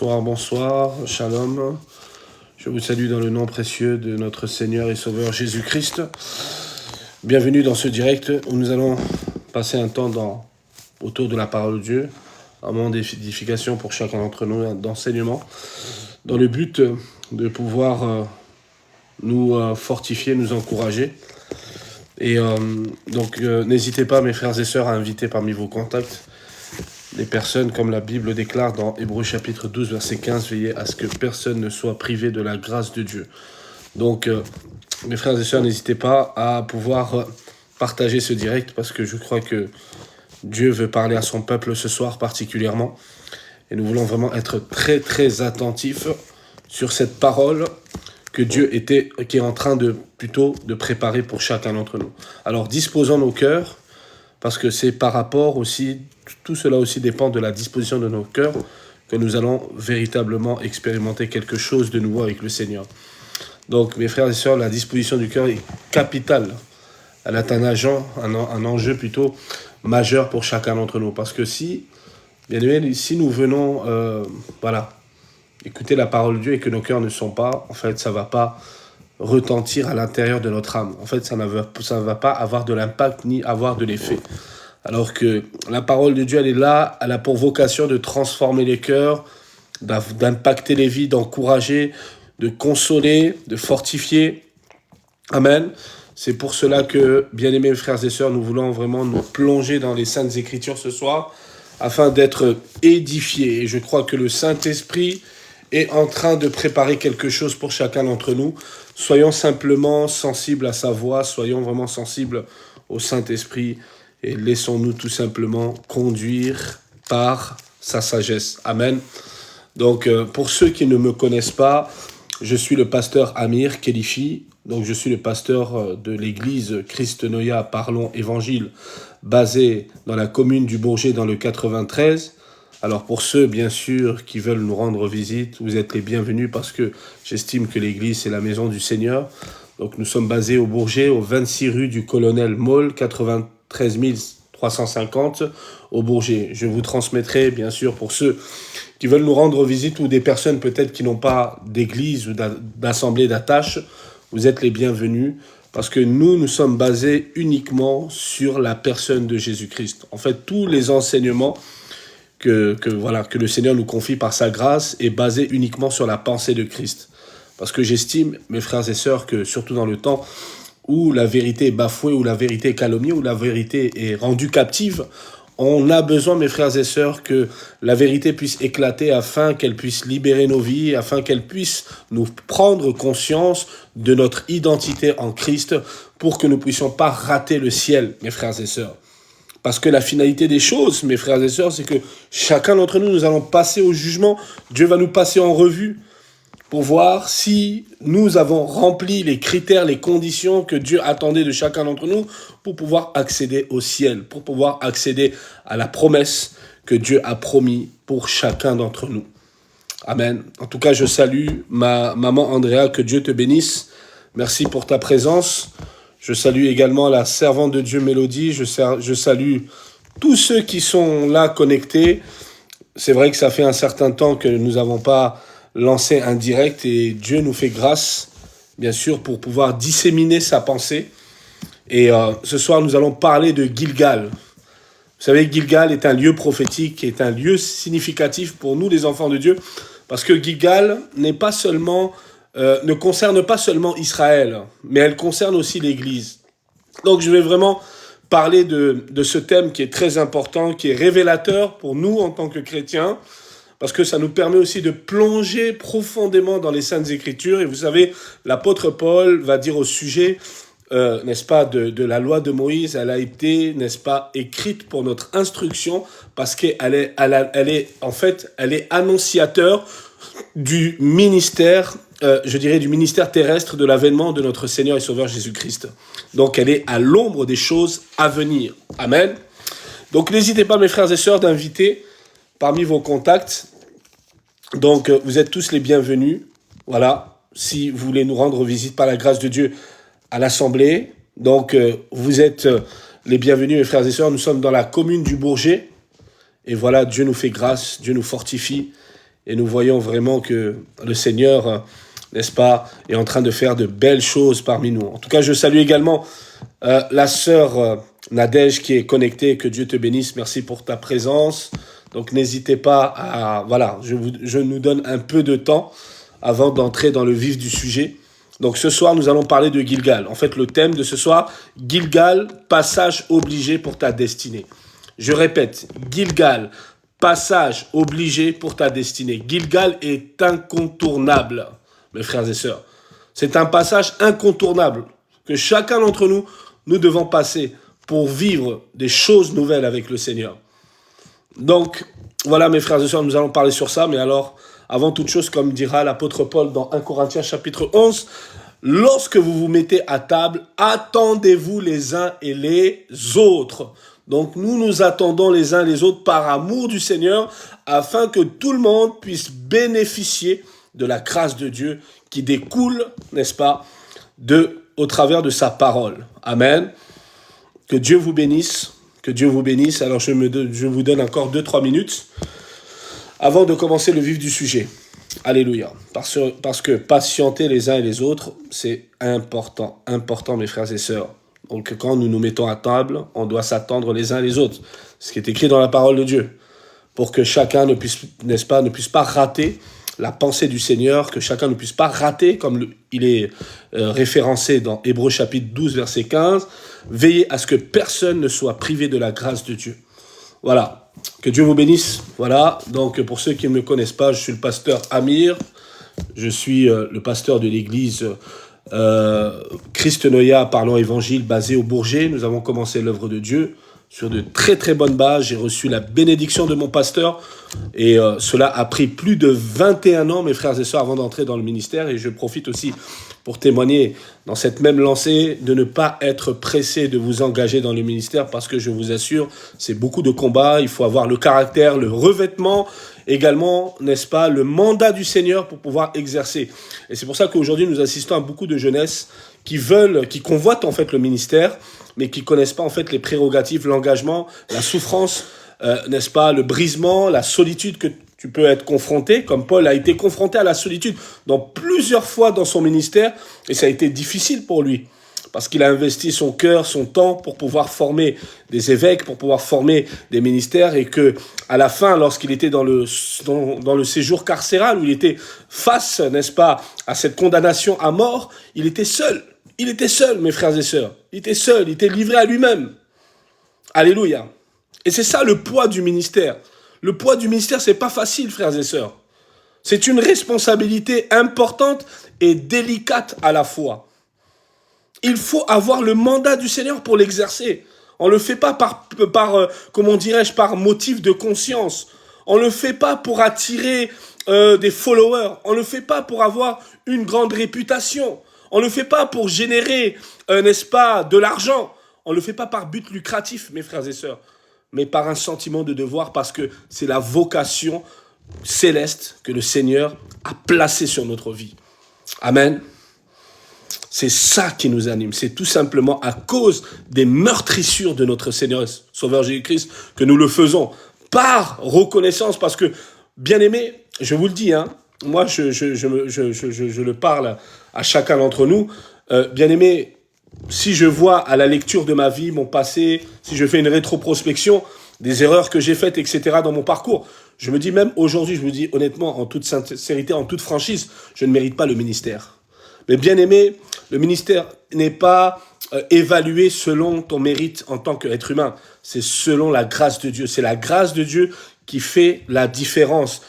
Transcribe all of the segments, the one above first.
Bonsoir, shalom. Je vous salue dans le nom précieux de notre Seigneur et Sauveur Jésus-Christ. Bienvenue dans ce direct où nous allons passer un temps autour de la parole de Dieu, un moment d'édification pour chacun d'entre nous, d'enseignement, dans le but de pouvoir nous fortifier, nous encourager. Et donc n'hésitez pas, mes frères et sœurs, à inviter parmi vos contacts des personnes, comme la Bible déclare dans Hébreux chapitre 12, verset 15, veillez à ce que personne ne soit privé de la grâce de Dieu. Donc, mes frères et sœurs, n'hésitez pas à pouvoir partager ce direct, parce que je crois que Dieu veut parler à son peuple ce soir particulièrement. Et nous voulons vraiment être très, très attentifs sur cette parole que Dieu qui est en train de préparer pour chacun d'entre nous. Alors, disposons nos cœurs, parce que c'est par rapport aussi, tout cela aussi dépend de la disposition de nos cœurs que nous allons véritablement expérimenter quelque chose de nouveau avec le Seigneur. Donc, mes frères et sœurs, la disposition du cœur est capitale. Elle est un enjeu plutôt majeur pour chacun d'entre nous. Parce que si nous venons, écouter la parole de Dieu et que nos cœurs ne sont pas, en fait, ça ne va pas retentir à l'intérieur de notre âme. En fait, ça ne va pas avoir de l'impact ni avoir de l'effet. Alors que la parole de Dieu, elle est là, elle a pour vocation de transformer les cœurs, d'impacter les vies, d'encourager, de consoler, de fortifier. Amen. C'est pour cela que, bien-aimés frères et sœurs, nous voulons vraiment nous plonger dans les Saintes Écritures ce soir, afin d'être édifiés. Et je crois que le Saint-Esprit est en train de préparer quelque chose pour chacun d'entre nous. Soyons simplement sensibles à sa voix, soyons vraiment sensibles au Saint-Esprit et laissons-nous tout simplement conduire par sa sagesse. Amen. Donc, pour ceux qui ne me connaissent pas, je suis le pasteur Amir Kelifi. Donc, je suis le pasteur de l'église Christ Noya Parlons Évangile, basée dans la commune du Bourget dans le 93. Alors pour ceux, bien sûr, qui veulent nous rendre visite, vous êtes les bienvenus parce que j'estime que l'église, c'est la maison du Seigneur. Donc nous sommes basés au Bourget, au 26 rue du Colonel Moll, 93 350 au Bourget. Je vous transmettrai, bien sûr, pour ceux qui veulent nous rendre visite ou des personnes peut-être qui n'ont pas d'église ou d'assemblée d'attache, vous êtes les bienvenus parce que nous sommes basés uniquement sur la personne de Jésus-Christ. En fait, tous les enseignements que le Seigneur nous confie par sa grâce est basé uniquement sur la pensée de Christ. Parce que j'estime, mes frères et sœurs, que surtout dans le temps où la vérité est bafouée, où la vérité est calomniée, où la vérité est rendue captive, on a besoin, mes frères et sœurs, que la vérité puisse éclater afin qu'elle puisse libérer nos vies, afin qu'elle puisse nous prendre conscience de notre identité en Christ pour que nous ne puissions pas rater le ciel, mes frères et sœurs. Parce que la finalité des choses, mes frères et sœurs, c'est que chacun d'entre nous, nous allons passer au jugement. Dieu va nous passer en revue pour voir si nous avons rempli les critères, les conditions que Dieu attendait de chacun d'entre nous pour pouvoir accéder au ciel, pour pouvoir accéder à la promesse que Dieu a promis pour chacun d'entre nous. Amen. En tout cas, je salue ma maman Andrea, que Dieu te bénisse. Merci pour ta présence. Je salue également la servante de Dieu Mélodie. Je salue tous ceux qui sont là connectés. C'est vrai que ça fait un certain temps que nous n'avons pas lancé un direct et Dieu nous fait grâce, bien sûr, pour pouvoir disséminer sa pensée. Et ce soir, nous allons parler de Gilgal. Vous savez, Gilgal est un lieu prophétique, est un lieu significatif pour nous, les enfants de Dieu, parce que Gilgal ne concerne pas seulement Israël, mais elle concerne aussi l'Église. Donc je vais vraiment parler de ce thème qui est très important, qui est révélateur pour nous en tant que chrétiens, parce que ça nous permet aussi de plonger profondément dans les Saintes Écritures. Et vous savez, l'apôtre Paul va dire au sujet, n'est-ce pas, de la loi de Moïse, elle a été, n'est-ce pas, écrite pour notre instruction, parce qu'elle est annonciateur du ministère, du ministère terrestre de l'avènement de notre Seigneur et Sauveur Jésus-Christ. Donc, elle est à l'ombre des choses à venir. Amen. Donc, n'hésitez pas, mes frères et sœurs, d'inviter parmi vos contacts. Donc, vous êtes tous les bienvenus. Voilà, si vous voulez nous rendre visite par la grâce de Dieu à l'Assemblée. Donc, vous êtes les bienvenus, mes frères et sœurs. Nous sommes dans la commune du Bourget. Et voilà, Dieu nous fait grâce, Dieu nous fortifie. Et nous voyons vraiment que le Seigneur, n'est-ce pas, est en train de faire de belles choses parmi nous. En tout cas, je salue également la sœur Nadège qui est connectée. Que Dieu te bénisse. Merci pour ta présence. Donc, n'hésitez pas à... Voilà, je nous donne un peu de temps avant d'entrer dans le vif du sujet. Donc, ce soir, nous allons parler de Gilgal. En fait, le thème de ce soir, Gilgal, passage obligé pour ta destinée. Je répète, Gilgal, passage obligé pour ta destinée. Gilgal est incontournable, mes frères et sœurs. C'est un passage incontournable que chacun d'entre nous, nous devons passer pour vivre des choses nouvelles avec le Seigneur. Donc, voilà mes frères et sœurs, nous allons parler sur ça. Mais alors, avant toute chose, comme dira l'apôtre Paul dans 1 Corinthiens chapitre 11, lorsque vous vous mettez à table, attendez-vous les uns et les autres. Donc, nous attendons les uns les autres par amour du Seigneur, afin que tout le monde puisse bénéficier de la grâce de Dieu qui découle, n'est-ce pas, au travers de sa parole. Amen. Que Dieu vous bénisse. Que Dieu vous bénisse. Alors, je vous donne encore 2-3 minutes avant de commencer le vif du sujet. Alléluia. Parce que patienter les uns et les autres, c'est important, mes frères et sœurs. Donc, quand nous nous mettons à table, on doit s'attendre les uns les autres. Ce qui est écrit dans la parole de Dieu. Pour que chacun ne puisse pas rater la pensée du Seigneur, que chacun ne puisse pas rater, comme il est référencé dans Hébreux chapitre 12, verset 15, veillez à ce que personne ne soit privé de la grâce de Dieu. Voilà. Que Dieu vous bénisse. Voilà. Donc, pour ceux qui ne me connaissent pas, je suis le pasteur Amir. Je suis le pasteur de l'église Christ Noya, parlant évangile, basé au Bourget. Nous avons commencé l'œuvre de Dieu sur de très très bonnes bases. J'ai reçu la bénédiction de mon pasteur et cela a pris plus de 21 ans, mes frères et sœurs, avant d'entrer dans le ministère. Et je profite aussi pour témoigner dans cette même lancée de ne pas être pressé de vous engager dans le ministère, parce que je vous assure, c'est beaucoup de combats. Il faut avoir le caractère, le revêtement, également, n'est-ce pas, le mandat du Seigneur pour pouvoir exercer. Et c'est pour ça qu'aujourd'hui, nous assistons à beaucoup de jeunesse qui convoitent en fait le ministère, mais qui connaissent pas en fait les prérogatives, l'engagement, la souffrance, n'est-ce pas, le brisement, la solitude que tu peux être confronté, comme Paul a été confronté à la solitude plusieurs fois dans son ministère, et ça a été difficile pour lui, parce qu'il a investi son cœur, son temps pour pouvoir former des évêques, pour pouvoir former des ministères, et que à la fin, lorsqu'il était dans le séjour carcéral, où il était face, n'est-ce pas, à cette condamnation à mort, il était seul. Il était seul, mes frères et sœurs. Il était seul, il était livré à lui-même. Alléluia. Et c'est ça le poids du ministère. Le poids du ministère, c'est pas facile, frères et sœurs. C'est une responsabilité importante et délicate à la fois. Il faut avoir le mandat du Seigneur pour l'exercer. On le fait pas par motif de conscience. On le fait pas pour attirer des followers. On le fait pas pour avoir une grande réputation. On le fait pas pour générer, n'est-ce pas, de l'argent. On le fait pas par but lucratif, mes frères et sœurs, mais par un sentiment de devoir, parce que c'est la vocation céleste que le Seigneur a placée sur notre vie. Amen. C'est ça qui nous anime. C'est tout simplement à cause des meurtrissures de notre Seigneur et Sauveur Jésus-Christ que nous le faisons, par reconnaissance, parce que, bien aimé, je vous le dis, moi je le parle à chacun d'entre nous, bien aimé, si je vois à la lecture de ma vie, mon passé, si je fais une rétroprospection des erreurs que j'ai faites, etc., dans mon parcours, je me dis même aujourd'hui, je me dis honnêtement, en toute sincérité, en toute franchise, je ne mérite pas le ministère. Mais bien aimé, le ministère n'est pas évalué selon ton mérite en tant qu'être humain. C'est selon la grâce de Dieu. C'est la grâce de Dieu qui fait la différence.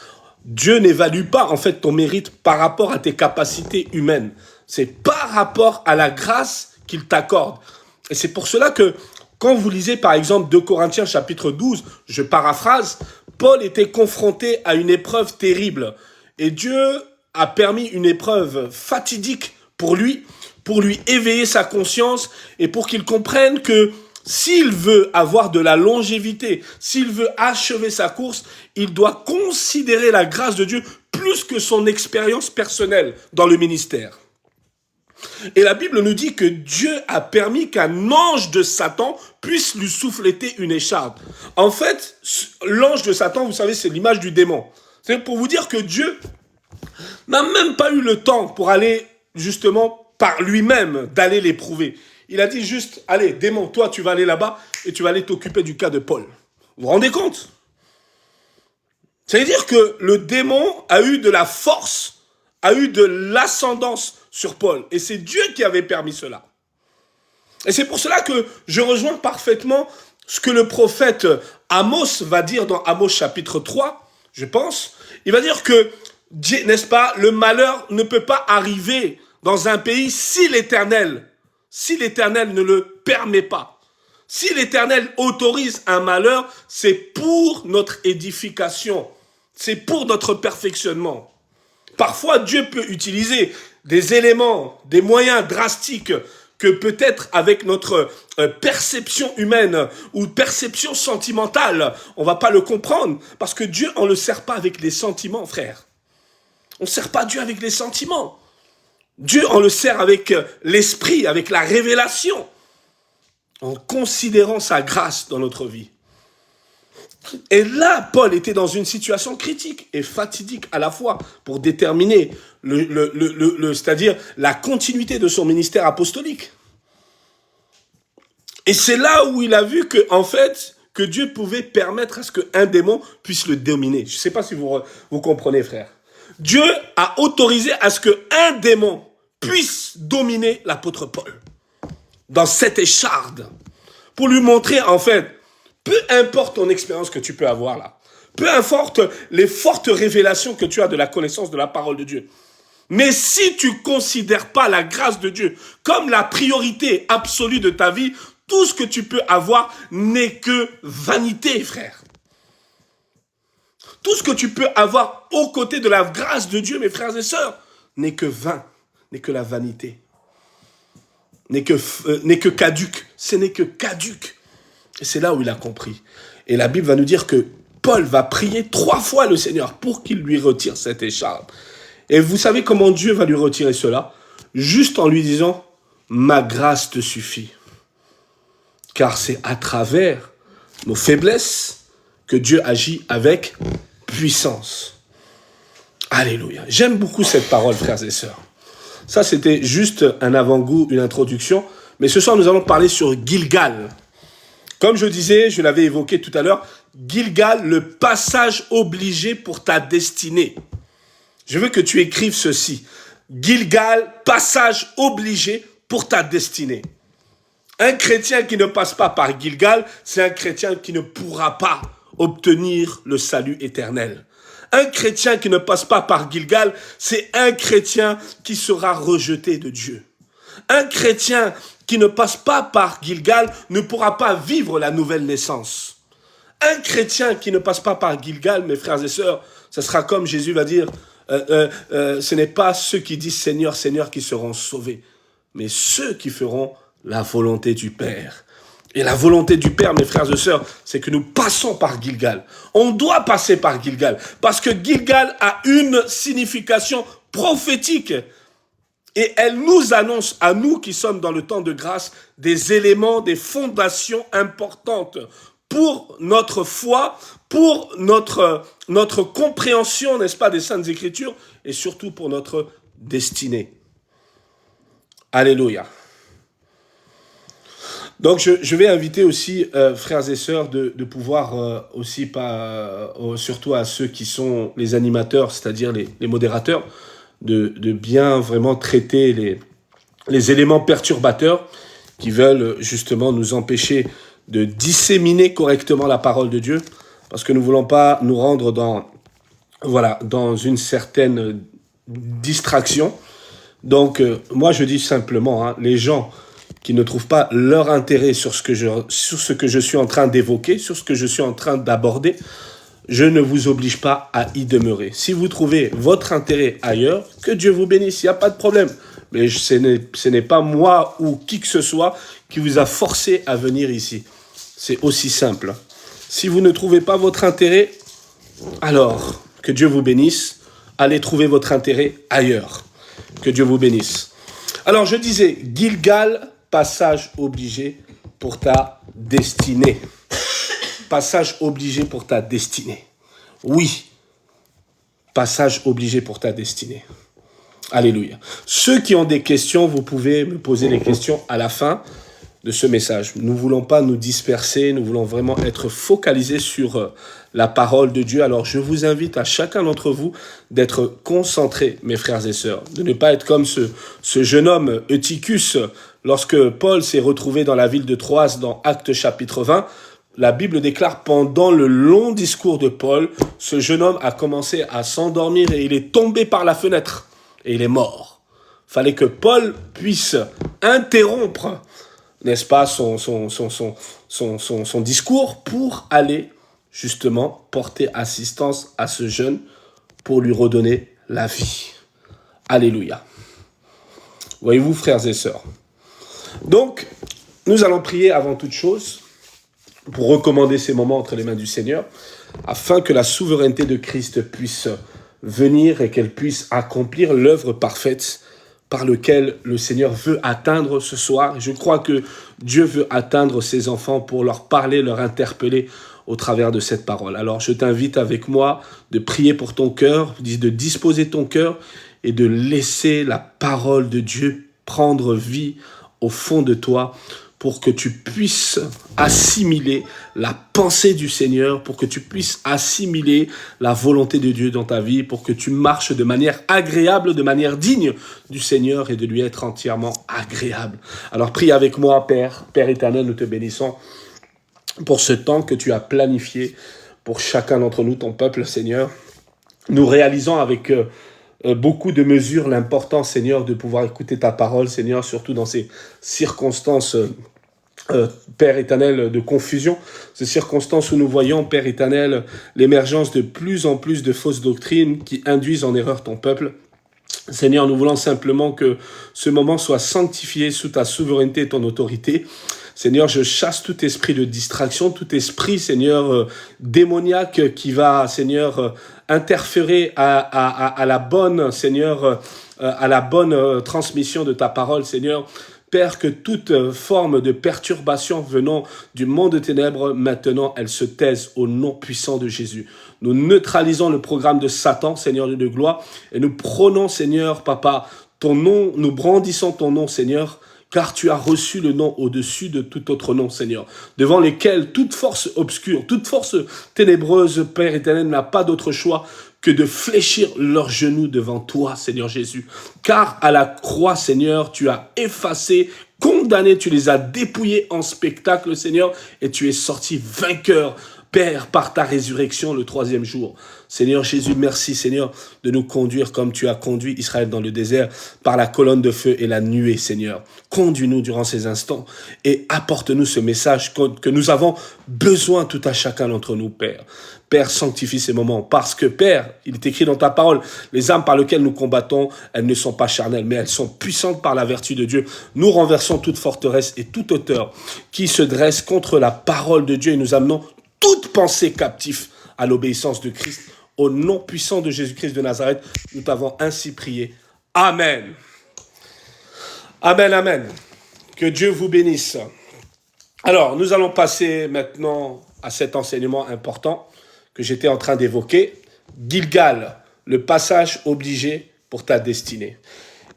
Dieu n'évalue pas en fait ton mérite par rapport à tes capacités humaines. C'est par rapport à la grâce qu'il t'accorde. Et c'est pour cela que quand vous lisez par exemple 2 Corinthiens chapitre 12, je paraphrase, Paul était confronté à une épreuve terrible. Et Dieu a permis une épreuve fatidique pour lui éveiller sa conscience et pour qu'il comprenne que s'il veut avoir de la longévité, s'il veut achever sa course, il doit considérer la grâce de Dieu plus que son expérience personnelle dans le ministère. Et la Bible nous dit que Dieu a permis qu'un ange de Satan puisse lui souffleter une écharpe. En fait, l'ange de Satan, vous savez, c'est l'image du démon. C'est pour vous dire que Dieu n'a même pas eu le temps pour aller justement par lui-même d'aller l'éprouver. Il a dit juste, allez, démon, toi tu vas aller là-bas et tu vas aller t'occuper du cas de Paul. Vous vous rendez compte? C'est-à-dire que le démon a eu de la force, a eu de l'ascendance sur Paul. Et c'est Dieu qui avait permis cela. Et c'est pour cela que je rejoins parfaitement ce que le prophète Amos va dire dans Amos chapitre 3, je pense. Il va dire que, n'est-ce pas, le malheur ne peut pas arriver dans un pays si l'Éternel ne le permet pas. Si l'Éternel autorise un malheur, c'est pour notre édification. C'est pour notre perfectionnement. Parfois, Dieu peut utiliser des éléments, des moyens drastiques que peut-être avec notre perception humaine ou perception sentimentale, on ne va pas le comprendre. Parce que Dieu, on ne le sert pas avec les sentiments, frère. On ne sert pas Dieu avec les sentiments. Dieu, on le sert avec l'esprit, avec la révélation, en considérant sa grâce dans notre vie. Et là, Paul était dans une situation critique et fatidique à la fois pour déterminer c'est-à-dire la continuité de son ministère apostolique. Et c'est là où il a vu que, en fait, que Dieu pouvait permettre à ce qu'un démon puisse le dominer. Je ne sais pas si vous comprenez, frère. Dieu a autorisé à ce qu'un démon puisse dominer l'apôtre Paul dans cette écharde pour lui montrer, en fait, peu importe ton expérience que tu peux avoir là, peu importe les fortes révélations que tu as de la connaissance de la parole de Dieu, mais si tu ne considères pas la grâce de Dieu comme la priorité absolue de ta vie, tout ce que tu peux avoir n'est que vanité, frère. Tout ce que tu peux avoir aux côtés de la grâce de Dieu, mes frères et sœurs, n'est que vain, n'est que la vanité, n'est que caduc. Ce n'est que caduc. Et c'est là où il a compris. Et la Bible va nous dire que Paul va prier 3 fois le Seigneur pour qu'il lui retire cette écharpe. Et vous savez comment Dieu va lui retirer cela? Juste en lui disant, ma grâce te suffit. Car c'est à travers nos faiblesses que Dieu agit avec puissance. Alléluia. J'aime beaucoup cette parole, frères et sœurs. Ça, c'était juste un avant-goût, une introduction. Mais ce soir, nous allons parler sur Gilgal. Comme je disais, je l'avais évoqué tout à l'heure, Gilgal, le passage obligé pour ta destinée. Je veux que tu écrives ceci. Gilgal, passage obligé pour ta destinée. Un chrétien qui ne passe pas par Gilgal, c'est un chrétien qui ne pourra pas obtenir le salut éternel. Un chrétien qui ne passe pas par Gilgal, c'est un chrétien qui sera rejeté de Dieu. Un chrétien qui ne passe pas par Gilgal ne pourra pas vivre la nouvelle naissance. Un chrétien qui ne passe pas par Gilgal, mes frères et sœurs, ce sera comme Jésus va dire, ce n'est pas ceux qui disent Seigneur, Seigneur qui seront sauvés, mais ceux qui feront la volonté du Père. Et la volonté du Père, mes frères et sœurs, c'est que nous passons par Gilgal. On doit passer par Gilgal, parce que Gilgal a une signification prophétique. Et elle nous annonce, à nous qui sommes dans le temps de grâce, des éléments, des fondations importantes pour notre foi, pour notre compréhension, n'est-ce pas, des Saintes Écritures, et surtout pour notre destinée. Alléluia. Donc, je vais inviter aussi, frères et sœurs, de pouvoir aussi, surtout à ceux qui sont les animateurs, c'est-à-dire les modérateurs, de bien vraiment traiter les éléments perturbateurs qui veulent justement nous empêcher de disséminer correctement la parole de Dieu, parce que nous ne voulons pas nous rendre dans une certaine distraction. Donc, moi, je dis simplement, les gens qui ne trouvent pas leur intérêt sur ce que je suis en train d'évoquer, sur ce que je suis en train d'aborder, je ne vous oblige pas à y demeurer. Si vous trouvez votre intérêt ailleurs, que Dieu vous bénisse, il n'y a pas de problème. Mais ce n'est pas moi ou qui que ce soit qui vous a forcé à venir ici. C'est aussi simple. Si vous ne trouvez pas votre intérêt, alors que Dieu vous bénisse, allez trouver votre intérêt ailleurs. Que Dieu vous bénisse. Alors je disais, Gilgal, passage obligé pour ta destinée. Passage obligé pour ta destinée. Oui, passage obligé pour ta destinée. Alléluia. Ceux qui ont des questions, vous pouvez me poser les questions à la fin de ce message. Nous ne voulons pas nous disperser, nous voulons vraiment être focalisés sur la parole de Dieu. Alors je vous invite à chacun d'entre vous d'être concentrés, mes frères et sœurs, de ne pas être comme ce jeune homme Eutychus, lorsque Paul s'est retrouvé dans la ville de Troas dans Actes chapitre 20. La Bible déclare, pendant le long discours de Paul, ce jeune homme a commencé à s'endormir et il est tombé par la fenêtre et il est mort. Fallait que Paul puisse interrompre, n'est-ce pas, son discours pour aller justement porter assistance à ce jeune pour lui redonner la vie. Alléluia. Voyez-vous, frères et sœurs. Donc, nous allons prier avant toute chose pour recommander ces moments entre les mains du Seigneur, afin que la souveraineté de Christ puisse venir et qu'elle puisse accomplir l'œuvre parfaite par laquelle le Seigneur veut atteindre ce soir. Je crois que Dieu veut atteindre ses enfants pour leur parler, leur interpeller au travers de cette parole. Alors je t'invite avec moi de prier pour ton cœur, de disposer ton cœur et de laisser la parole de Dieu prendre vie au fond de toi, pour que tu puisses assimiler la pensée du Seigneur, pour que tu puisses assimiler la volonté de Dieu dans ta vie, pour que tu marches de manière agréable, de manière digne du Seigneur et de lui être entièrement agréable. Alors prie avec moi, Père éternel, nous te bénissons pour ce temps que tu as planifié pour chacun d'entre nous, ton peuple, Seigneur. Nous réalisons avec beaucoup de mesures l'importance, Seigneur, de pouvoir écouter ta parole, Seigneur, surtout dans ces circonstances, Père éternel, de confusion, ces circonstances où nous voyons, Père éternel, l'émergence de plus en plus de fausses doctrines qui induisent en erreur ton peuple. Seigneur, nous voulons simplement que ce moment soit sanctifié sous ta souveraineté et ton autorité. Seigneur, je chasse tout esprit de distraction, tout esprit, Seigneur, démoniaque qui va, Seigneur, interférer à la bonne, Seigneur, à la bonne transmission de ta parole, Seigneur. Père, que toute forme de perturbation venant du monde de ténèbres, maintenant, elle se taise au nom puissant de Jésus. Nous neutralisons le programme de Satan, Seigneur de gloire, et nous prônons, Seigneur, Papa, ton nom, nous brandissons ton nom, Seigneur, car tu as reçu le nom au-dessus de tout autre nom, Seigneur, devant lesquels toute force obscure, toute force ténébreuse, Père éternel, n'a pas d'autre choix que de fléchir leurs genoux devant toi, Seigneur Jésus. Car à la croix, Seigneur, tu as effacé, condamné, tu les as dépouillés en spectacle, Seigneur, et tu es sorti vainqueur, Père, par ta résurrection le 3e jour. Seigneur Jésus, merci, Seigneur, de nous conduire comme tu as conduit Israël dans le désert par la colonne de feu et la nuée, Seigneur. Conduis-nous durant ces instants et apporte-nous ce message que nous avons besoin tout à chacun d'entre nous, Père. Père, sanctifie ces moments parce que, Père, il est écrit dans ta parole, les armes par lesquelles nous combattons, elles ne sont pas charnelles, mais elles sont puissantes par la vertu de Dieu. Nous renversons toute forteresse et toute hauteur qui se dresse contre la parole de Dieu et nous amenons toute pensée captive à l'obéissance de Christ. Au nom puissant de Jésus-Christ de Nazareth, nous t'avons ainsi prié. Amen. Amen, amen. Que Dieu vous bénisse. Alors, nous allons passer maintenant à cet enseignement important que j'étais en train d'évoquer. Gilgal, le passage obligé pour ta destinée.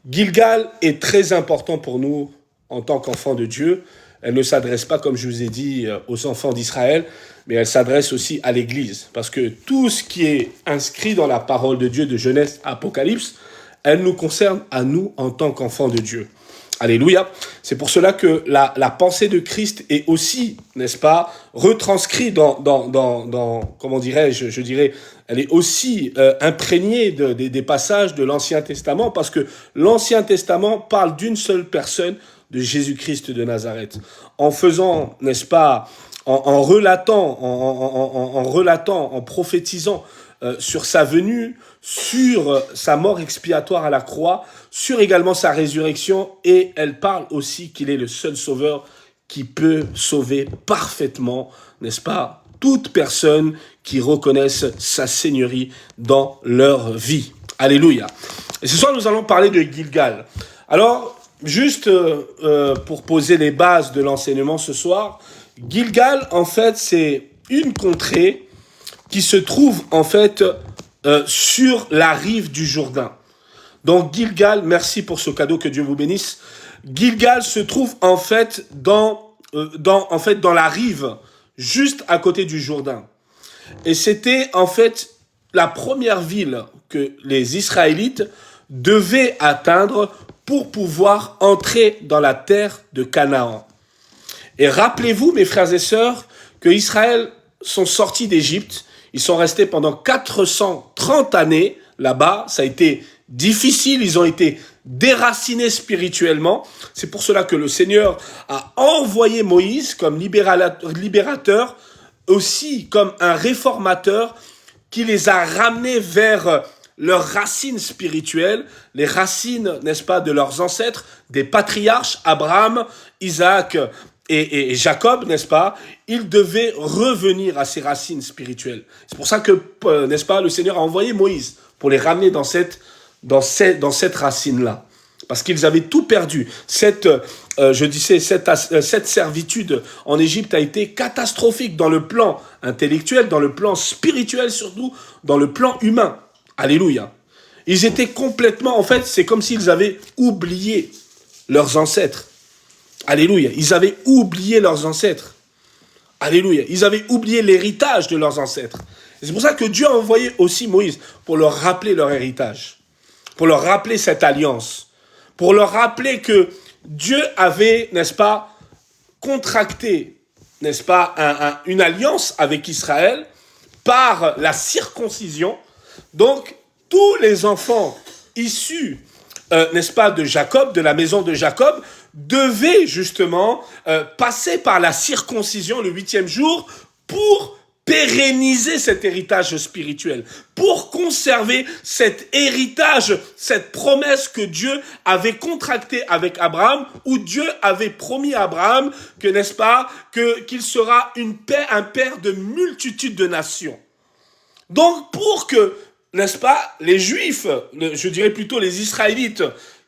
Gilgal est très important pour nous en tant qu'enfants de Dieu. Elle ne s'adresse pas, comme je vous ai dit, aux enfants d'Israël, mais elle s'adresse aussi à l'Église. Parce que tout ce qui est inscrit dans la parole de Dieu de Genèse à Apocalypse, elle nous concerne à nous en tant qu'enfants de Dieu. Alléluia. C'est pour cela que la pensée de Christ est aussi, n'est-ce pas, retranscrite comment dirais-je, je dirais, elle est aussi imprégnée des passages de l'Ancien Testament, parce que l'Ancien Testament parle d'une seule personne, de Jésus-Christ de Nazareth. En faisant, n'est-ce pas, en relatant, en prophétisant sur sa venue, sur sa mort expiatoire à la croix, sur également sa résurrection, et elle parle aussi qu'il est le seul sauveur qui peut sauver parfaitement, n'est-ce pas, toute personne qui reconnaisse sa seigneurie dans leur vie. Alléluia. Et ce soir, nous allons parler de Gilgal. Alors, juste pour poser les bases de l'enseignement ce soir, Gilgal, en fait, c'est une contrée qui se trouve, en fait, sur la rive du Jourdain. Donc Gilgal, merci pour ce cadeau, que Dieu vous bénisse. Gilgal se trouve en fait dans la rive, juste à côté du Jourdain. Et c'était en fait la première ville que les Israélites devaient atteindre pour pouvoir entrer dans la terre de Canaan. Et rappelez-vous, mes frères et sœurs, que Israël sont sortis d'Égypte. Ils sont restés pendant 430 années là-bas. Ça a été difficile. Ils ont été déracinés spirituellement. C'est pour cela que le Seigneur a envoyé Moïse comme libérateur, aussi comme un réformateur qui les a ramenés vers leurs racines spirituelles, les racines, n'est-ce pas, de leurs ancêtres, des patriarches, Abraham, Isaac et Jacob, n'est-ce pas? Ils devaient revenir à ces racines spirituelles. C'est pour ça que, n'est-ce pas, le Seigneur a envoyé Moïse pour les ramener dans cette racine-là. Parce qu'ils avaient tout perdu. Cette servitude en Égypte a été catastrophique dans le plan intellectuel, dans le plan spirituel surtout, dans le plan humain. Alléluia. Ils étaient complètement, en fait, c'est comme s'ils avaient oublié leurs ancêtres. Alléluia. Ils avaient oublié leurs ancêtres. Alléluia. Ils avaient oublié l'héritage de leurs ancêtres. Et c'est pour ça que Dieu a envoyé aussi Moïse pour leur rappeler leur héritage, pour leur rappeler cette alliance, pour leur rappeler que Dieu avait, n'est-ce pas, contracté, n'est-ce pas, une alliance avec Israël par la circoncision. Donc, tous les enfants issus, n'est-ce pas, de Jacob, de la maison de Jacob, devaient justement passer par la circoncision le 8e jour pour pérenniser cet héritage spirituel, pour conserver cet héritage, cette promesse que Dieu avait contractée avec Abraham, où Dieu avait promis à Abraham que, n'est-ce pas, qu'il sera un père de multitudes de nations. Donc, pour que, n'est-ce pas, les Juifs, je dirais plutôt les Israélites,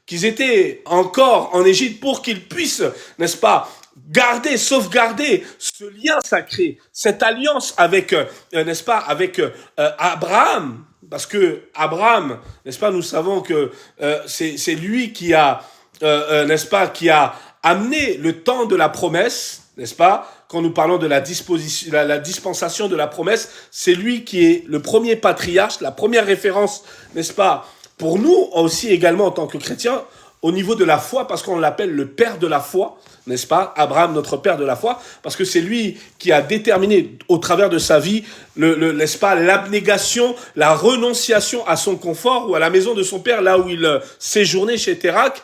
qu'ils étaient encore en Égypte, pour qu'ils puissent, n'est-ce pas, sauvegarder ce lien sacré, cette alliance avec, n'est-ce pas, avec Abraham, parce que Abraham, n'est-ce pas, nous savons que c'est lui qui a, n'est-ce pas, qui a amené le temps de la promesse, n'est-ce pas? Quand nous parlons de la dispensation de la promesse, c'est lui qui est le premier patriarche, la première référence, n'est-ce pas, pour nous aussi également en tant que chrétiens, au niveau de la foi, parce qu'on l'appelle le père de la foi, n'est-ce pas? Abraham, notre père de la foi, parce que c'est lui qui a déterminé au travers de sa vie, n'est-ce pas, l'abnégation, la renonciation à son confort ou à la maison de son père, là où il séjournait chez Térak,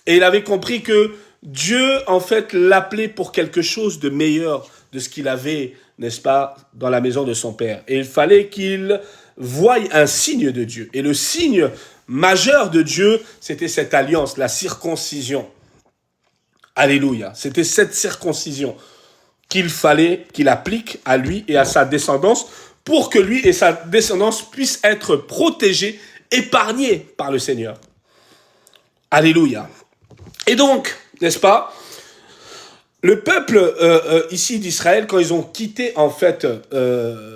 et il avait compris que Dieu, en fait, l'appelait pour quelque chose de meilleur de ce qu'il avait, n'est-ce pas, dans la maison de son père. Et il fallait qu'il voie un signe de Dieu. Et le signe majeur de Dieu, c'était cette alliance, la circoncision. Alléluia. C'était cette circoncision qu'il fallait qu'il applique à lui et à sa descendance pour que lui et sa descendance puissent être protégés, épargnés par le Seigneur. Alléluia. Et donc, n'est-ce pas, le peuple ici d'Israël, quand ils ont quitté, en fait,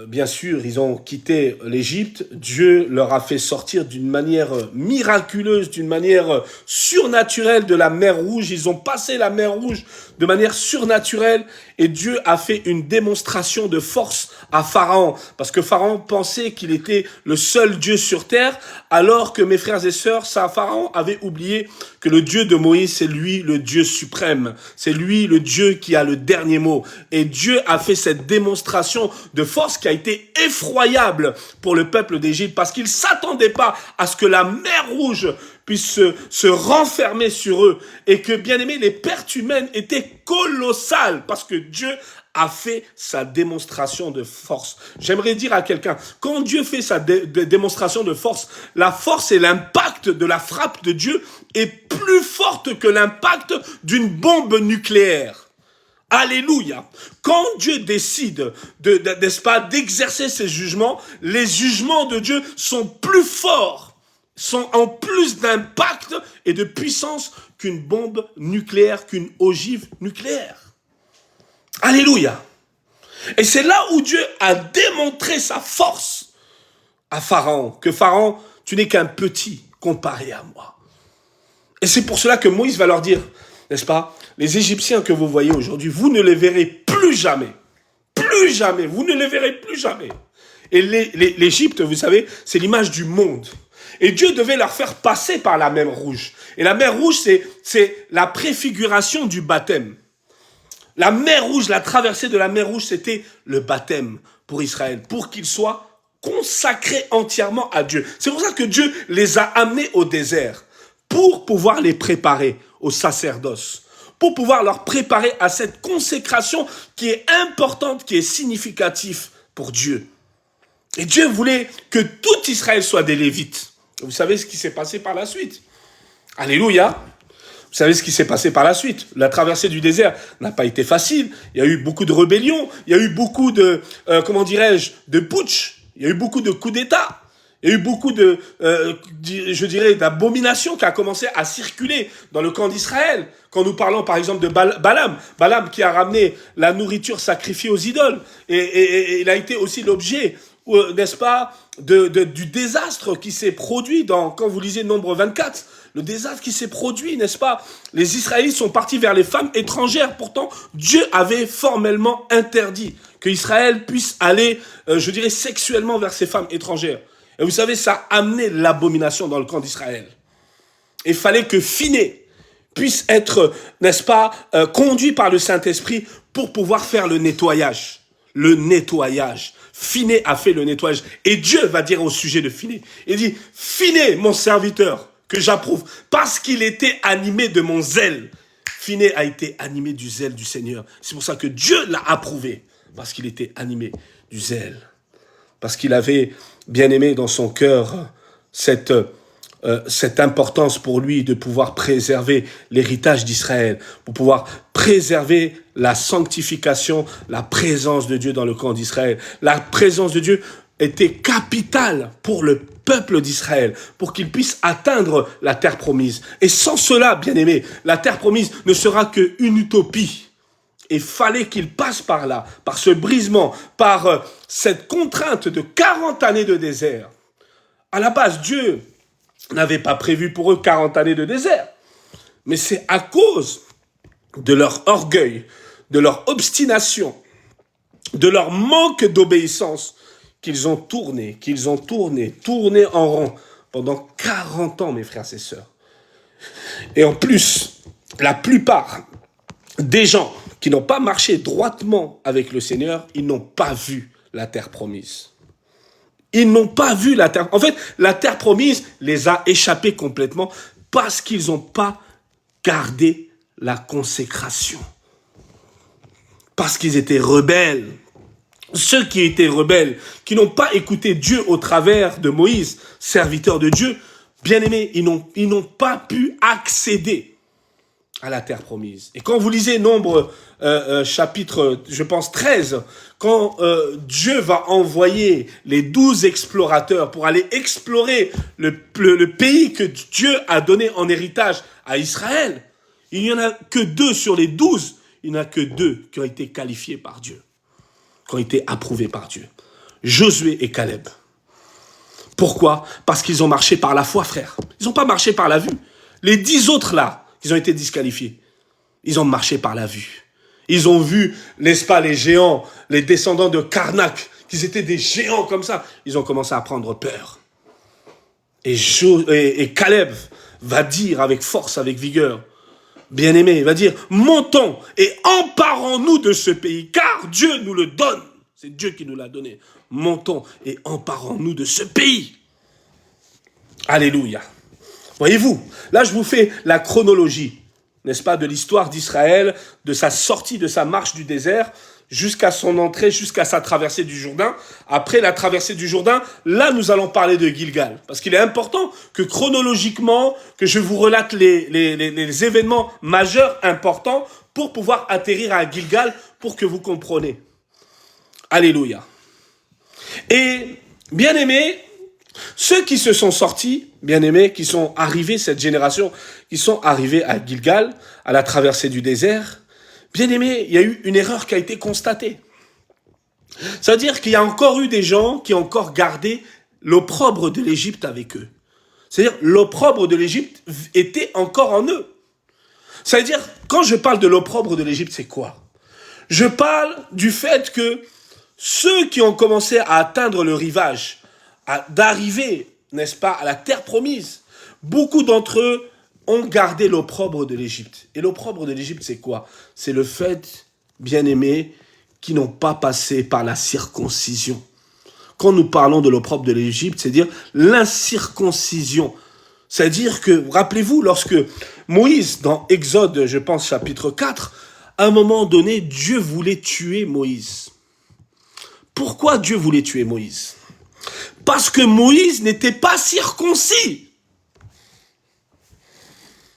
bien sûr, ils ont quitté l'Égypte, Dieu leur a fait sortir d'une manière miraculeuse, d'une manière surnaturelle de la mer Rouge. Ils ont passé la mer Rouge de manière surnaturelle et Dieu a fait une démonstration de force à Pharaon. Parce que Pharaon pensait qu'il était le seul Dieu sur terre, alors que mes frères et sœurs, Pharaon avait oublié que le Dieu de Moïse, c'est lui le Dieu suprême. C'est lui le Dieu qui a le dernier mot. Et Dieu a fait cette démonstration de force qui a été effroyable pour le peuple d'Égypte parce qu'ils ne s'attendaient pas à ce que la mer Rouge puisse se renfermer sur eux et que, bien aimé, les pertes humaines étaient colossales parce que Dieu a fait sa démonstration de force. J'aimerais dire à quelqu'un, quand Dieu fait sa démonstration de force, la force et l'impact de la frappe de Dieu est plus forte que l'impact d'une bombe nucléaire. Alléluia. Quand Dieu décide n'est-ce pas, d'exercer ses jugements, les jugements de Dieu sont plus forts, sont en plus d'impact et de puissance qu'une bombe nucléaire, qu'une ogive nucléaire. Alléluia. Et c'est là où Dieu a démontré sa force à Pharaon que Pharaon, tu n'es qu'un petit comparé à moi. Et c'est pour cela que Moïse va leur dire, n'est-ce pas, les Égyptiens que vous voyez aujourd'hui, vous ne les verrez plus jamais. Plus jamais, vous ne les verrez plus jamais. Et l'Égypte, vous savez, c'est l'image du monde. Et Dieu devait leur faire passer par la mer Rouge. Et la mer Rouge, c'est la préfiguration du baptême. La mer Rouge, la traversée de la mer Rouge, c'était le baptême pour Israël, pour qu'ils soient consacrés entièrement à Dieu. C'est pour ça que Dieu les a amenés au désert, pour pouvoir les préparer au sacerdoce, pour pouvoir leur préparer à cette consécration qui est importante, qui est significative pour Dieu. Et Dieu voulait que tout Israël soit des Lévites. Vous savez ce qui s'est passé par la suite. Alléluia. Vous savez ce qui s'est passé par la suite. La traversée du désert n'a pas été facile. Il y a eu beaucoup de rébellions. Il y a eu beaucoup de, de putsch. Il y a eu beaucoup de coups d'État. Il y a eu beaucoup de, d'abominations qui a commencé à circuler dans le camp d'Israël. Quand nous parlons par exemple de Balaam. Balaam qui a ramené la nourriture sacrifiée aux idoles. Et il a été aussi l'objet, n'est-ce pas, du désastre qui s'est produit quand vous lisez Nombre 24. Le désastre qui s'est produit, n'est-ce pas? Les Israélites sont partis vers les femmes étrangères. Pourtant, Dieu avait formellement interdit que Israël puisse aller, sexuellement vers ces femmes étrangères. Et vous savez, ça a amené l'abomination dans le camp d'Israël. Il fallait que Phiné puisse être, n'est-ce pas, conduit par le Saint-Esprit pour pouvoir faire le nettoyage. Le nettoyage. Phiné a fait le nettoyage. Et Dieu va dire au sujet de Phiné. Il dit, Phiné, mon serviteur, que j'approuve, parce qu'il était animé de mon zèle. Phiné a été animé du zèle du Seigneur. C'est pour ça que Dieu l'a approuvé, parce qu'il était animé du zèle. Parce qu'il avait bien aimé dans son cœur cette importance pour lui de pouvoir préserver l'héritage d'Israël, pour pouvoir préserver la sanctification, la présence de Dieu dans le camp d'Israël. La présence de Dieu était capitale pour le peuple d'Israël, pour qu'il puisse atteindre la terre promise. Et sans cela, bien aimé, la terre promise ne sera qu'une utopie. Et fallait qu'il passe par là, par ce brisement, par cette contrainte de 40 années de désert. À la base, Dieu n'avait pas prévu pour eux 40 années de désert. Mais c'est à cause de leur orgueil, de leur obstination, de leur manque d'obéissance, qu'ils ont tourné en rond pendant 40 ans, mes frères et sœurs. Et en plus, la plupart des gens qui n'ont pas marché droitement avec le Seigneur, ils n'ont pas vu la terre promise. Ils n'ont pas vu la terre. En fait, la terre promise les a échappés complètement parce qu'ils n'ont pas gardé la consécration. Parce qu'ils étaient rebelles. Ceux qui étaient rebelles, qui n'ont pas écouté Dieu au travers de Moïse, serviteur de Dieu, bien aimés, ils n'ont pas pu accéder à la terre promise. Et quand vous lisez Nombre chapitre, je pense 13, quand Dieu va envoyer les 12 explorateurs pour aller explorer le pays que Dieu a donné en héritage à Israël, il n'y en a que 2 sur les 12, il n'y en a que 2 qui ont été qualifiés par Dieu, qui ont été approuvés par Dieu. Josué et Caleb. Pourquoi? Parce qu'ils ont marché par la foi, frère. Ils n'ont pas marché par la vue. Les 10 autres là, ils ont été disqualifiés. Ils ont marché par la vue. Ils ont vu, n'est-ce pas, les géants, les descendants de Karnak, qu'ils étaient des géants comme ça. Ils ont commencé à prendre peur. Et Caleb va dire avec force, avec vigueur, bien-aimé, il va dire, montons et emparons-nous de ce pays, car Dieu nous le donne. C'est Dieu qui nous l'a donné. Montons et emparons-nous de ce pays. Alléluia. Voyez-vous, là je vous fais la chronologie, n'est-ce pas, de l'histoire d'Israël, de sa sortie, de sa marche du désert, jusqu'à son entrée, jusqu'à sa traversée du Jourdain. Après la traversée du Jourdain, là nous allons parler de Gilgal. Parce qu'il est important que chronologiquement, que je vous relate les événements majeurs importants pour pouvoir atterrir à Gilgal, pour que vous compreniez. Alléluia. Et bien aimés, ceux qui se sont sortis, bien aimés, qui sont arrivés, cette génération, qui sont arrivés à Gilgal, à la traversée du désert, bien aimés, il y a eu une erreur qui a été constatée. C'est-à-dire qu'il y a encore eu des gens qui ont encore gardé l'opprobre de l'Égypte avec eux. C'est-à-dire, l'opprobre de l'Égypte était encore en eux. C'est-à-dire, quand je parle de l'opprobre de l'Égypte, c'est quoi? Je parle du fait que ceux qui ont commencé à atteindre le rivage, d'arriver, n'est-ce pas, à la terre promise, beaucoup d'entre eux ont gardé l'opprobre de l'Égypte. Et l'opprobre de l'Égypte, c'est quoi? C'est le fait, bien-aimés, qu'ils n'ont pas passé par la circoncision. Quand nous parlons de l'opprobre de l'Égypte, c'est-à-dire l'incirconcision. C'est-à-dire que, rappelez-vous, lorsque Moïse, dans Exode, je pense, chapitre 4, à un moment donné, Dieu voulait tuer Moïse. Pourquoi Dieu voulait tuer Moïse? Parce que Moïse n'était pas circoncis.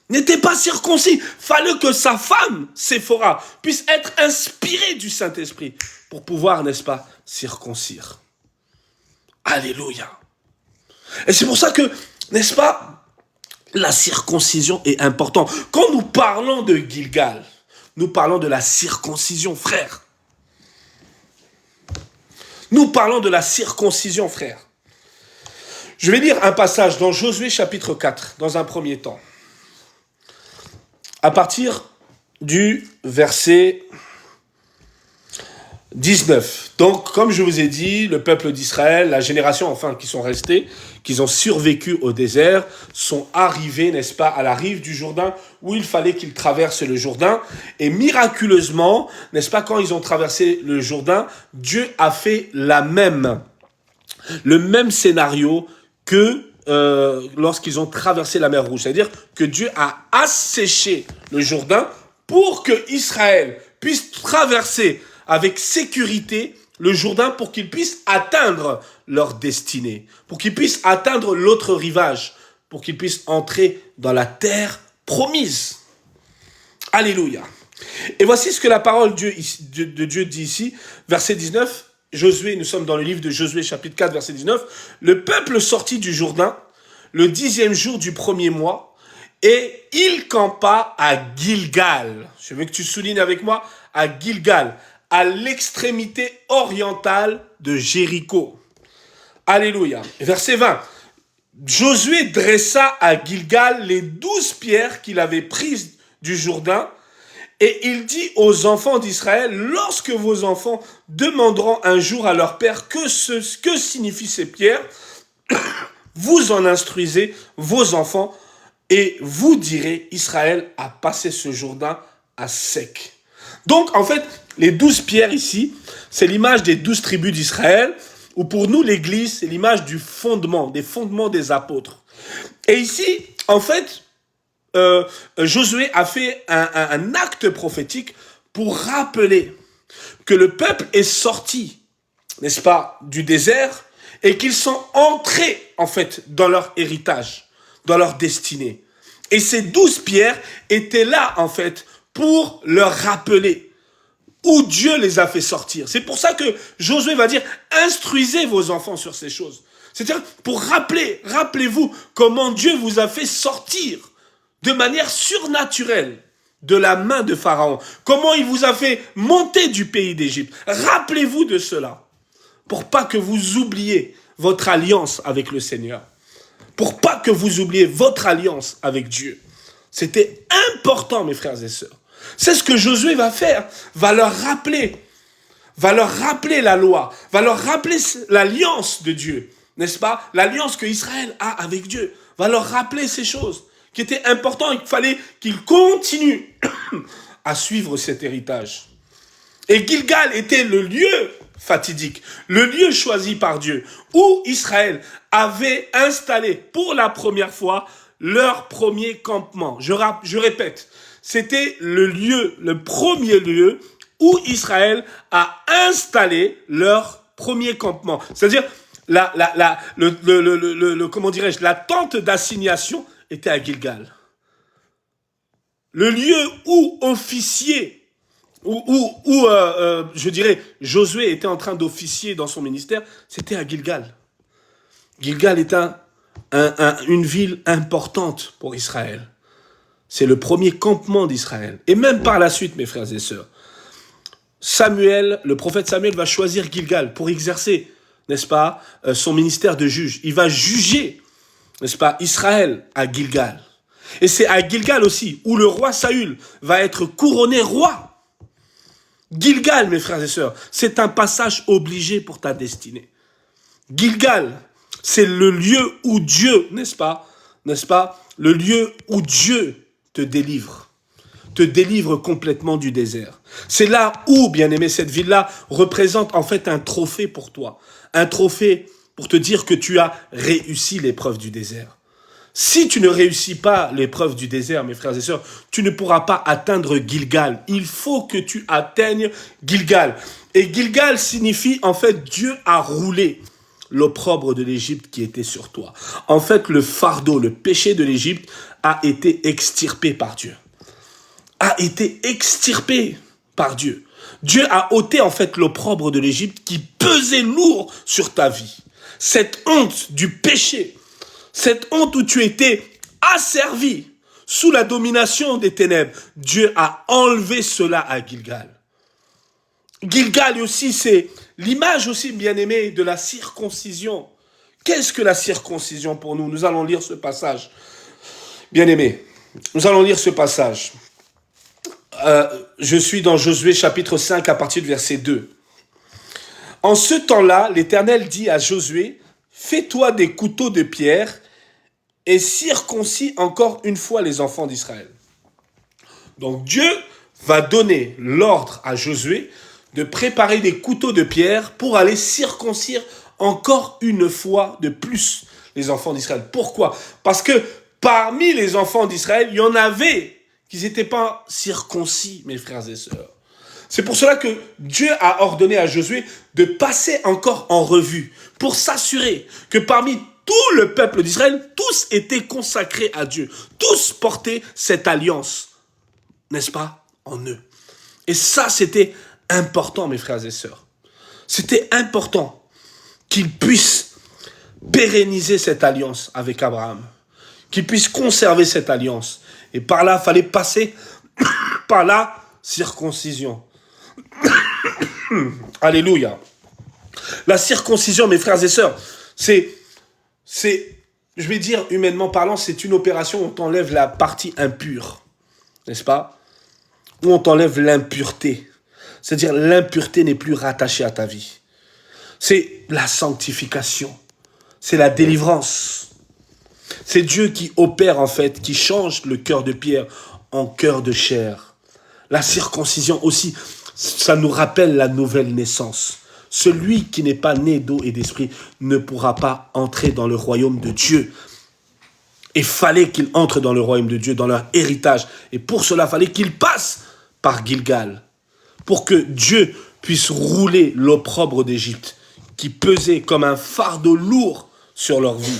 N'était pas circoncis. Fallait que sa femme, Séphora, puisse être inspirée du Saint-Esprit pour pouvoir, n'est-ce pas, circoncire. Alléluia. Et c'est pour ça que, n'est-ce pas, la circoncision est importante. Quand nous parlons de Gilgal, nous parlons de la circoncision, frère. Nous parlons de la circoncision, frère. Je vais lire un passage dans Josué chapitre 4, dans un premier temps. À partir du verset 19. Donc, comme je vous ai dit, le peuple d'Israël, la génération enfin qui sont restés, qui ont survécu au désert, sont arrivés, n'est-ce pas, à la rive du Jourdain, où il fallait qu'ils traversent le Jourdain. Et miraculeusement, n'est-ce pas, quand ils ont traversé le Jourdain, Dieu a fait le même scénario que lorsqu'ils ont traversé la mer Rouge. C'est-à-dire que Dieu a asséché le Jourdain pour que Israël puisse traverser avec sécurité le Jourdain pour qu'ils puissent atteindre leur destinée, pour qu'ils puissent atteindre l'autre rivage, pour qu'ils puissent entrer dans la terre promise. Alléluia. Et voici ce que la parole de Dieu dit ici, verset 19, Josué, nous sommes dans le livre de Josué, chapitre 4, verset 19. Le peuple sortit du Jourdain le 10e jour du premier mois et il campa à Gilgal. Je veux que tu soulignes avec moi, à Gilgal, à l'extrémité orientale de Jéricho. Alléluia. Verset 20. Josué dressa à Gilgal les 12 pierres qu'il avait prises du Jourdain. Et il dit aux enfants d'Israël, lorsque vos enfants demanderont un jour à leur père que signifient ces pierres, vous en instruisez vos enfants et vous direz, Israël a passé ce Jourdain à sec. Donc, en fait, les 12 pierres ici, c'est l'image des 12 tribus d'Israël, ou pour nous, l'Église, c'est l'image du fondement, des fondements des apôtres. Et ici, en fait, Josué a fait un acte prophétique pour rappeler que le peuple est sorti, n'est-ce pas, du désert et qu'ils sont entrés, en fait, dans leur héritage, dans leur destinée. Et ces 12 pierres étaient là, en fait, pour leur rappeler où Dieu les a fait sortir. C'est pour ça que Josué va dire, instruisez vos enfants sur ces choses. C'est-à-dire pour rappelez-vous comment Dieu vous a fait sortir de manière surnaturelle de la main de Pharaon. Comment il vous a fait monter du pays d'Égypte. Rappelez-vous de cela. Pour pas que vous oubliez votre alliance avec le Seigneur. Pour pas que vous oubliez votre alliance avec Dieu. C'était important, mes frères et sœurs. C'est ce que Josué va faire. Va leur rappeler la loi. Va leur rappeler l'alliance de Dieu. N'est-ce pas? L'alliance que Israël a avec Dieu. Va leur rappeler ces choses qui était important, il fallait qu'il continue à suivre cet héritage. Et Gilgal était le lieu fatidique, le lieu choisi par Dieu, où Israël avait installé pour la première fois leur premier campement. Je répète, c'était le premier lieu où Israël a installé leur premier campement. C'est-à-dire, comment dirais-je, la tente d'assignation était à Gilgal. Le lieu où je dirais, Josué était en train d'officier dans son ministère, c'était à Gilgal. Gilgal est une ville importante pour Israël. C'est le premier campement d'Israël. Et même par la suite, mes frères et sœurs, le prophète Samuel va choisir Gilgal pour exercer, n'est-ce pas, son ministère de juge. Il va juger, n'est-ce pas, Israël à Gilgal. Et c'est à Gilgal aussi où le roi Saül va être couronné roi. Gilgal, mes frères et sœurs, c'est un passage obligé pour ta destinée. Gilgal, c'est le lieu où Dieu, n'est-ce pas, le lieu où Dieu te délivre complètement du désert. C'est là où, bien aimé, cette ville-là représente en fait un trophée pour toi. Un trophée pour te dire que tu as réussi l'épreuve du désert. Si tu ne réussis pas l'épreuve du désert, mes frères et sœurs, tu ne pourras pas atteindre Gilgal. Il faut que tu atteignes Gilgal. Et Gilgal signifie, en fait, Dieu a roulé l'opprobre de l'Égypte qui était sur toi. En fait, le fardeau, le péché de l'Égypte a été extirpé par Dieu. A été extirpé par Dieu. Dieu a ôté en fait l'opprobre de l'Égypte qui pesait lourd sur ta vie. Cette honte du péché, cette honte où tu étais asservi sous la domination des ténèbres, Dieu a enlevé cela à Gilgal. Gilgal aussi, c'est l'image aussi, bien aimée, de la circoncision. Qu'est-ce que la circoncision pour nous? Nous allons lire ce passage. Bien aimé, nous allons lire ce passage. Je suis dans Josué chapitre 5 à partir du verset 2. En ce temps-là, l'Éternel dit à Josué, « Fais-toi des couteaux de pierre et circoncis encore une fois les enfants d'Israël. » Donc Dieu va donner l'ordre à Josué de préparer des couteaux de pierre pour aller circoncire encore une fois de plus les enfants d'Israël. Pourquoi? Parce que parmi les enfants d'Israël, il y en avait qui n'étaient pas circoncis, mes frères et sœurs. C'est pour cela que Dieu a ordonné à Josué de passer encore en revue pour s'assurer que parmi tout le peuple d'Israël, tous étaient consacrés à Dieu. Tous portaient cette alliance, n'est-ce pas, en eux. Et ça, c'était important, mes frères et sœurs. C'était important qu'ils puissent pérenniser cette alliance avec Abraham, qu'ils puissent conserver cette alliance. Et par là, il fallait passer par la circoncision. Alléluia. La circoncision, mes frères et sœurs, c'est, je vais dire, humainement parlant, c'est une opération où on t'enlève la partie impure, n'est-ce pas? Où on t'enlève l'impureté. C'est-à-dire, l'impureté n'est plus rattachée à ta vie. C'est la sanctification. C'est la délivrance. C'est Dieu qui opère en fait, qui change le cœur de pierre en cœur de chair. La circoncision aussi, ça nous rappelle la nouvelle naissance. Celui qui n'est pas né d'eau et d'esprit ne pourra pas entrer dans le royaume de Dieu. Il fallait qu'il entre dans le royaume de Dieu, dans leur héritage. Et pour cela, il fallait qu'il passe par Gilgal. Pour que Dieu puisse rouler l'opprobre d'Égypte, qui pesait comme un fardeau lourd sur leur vie.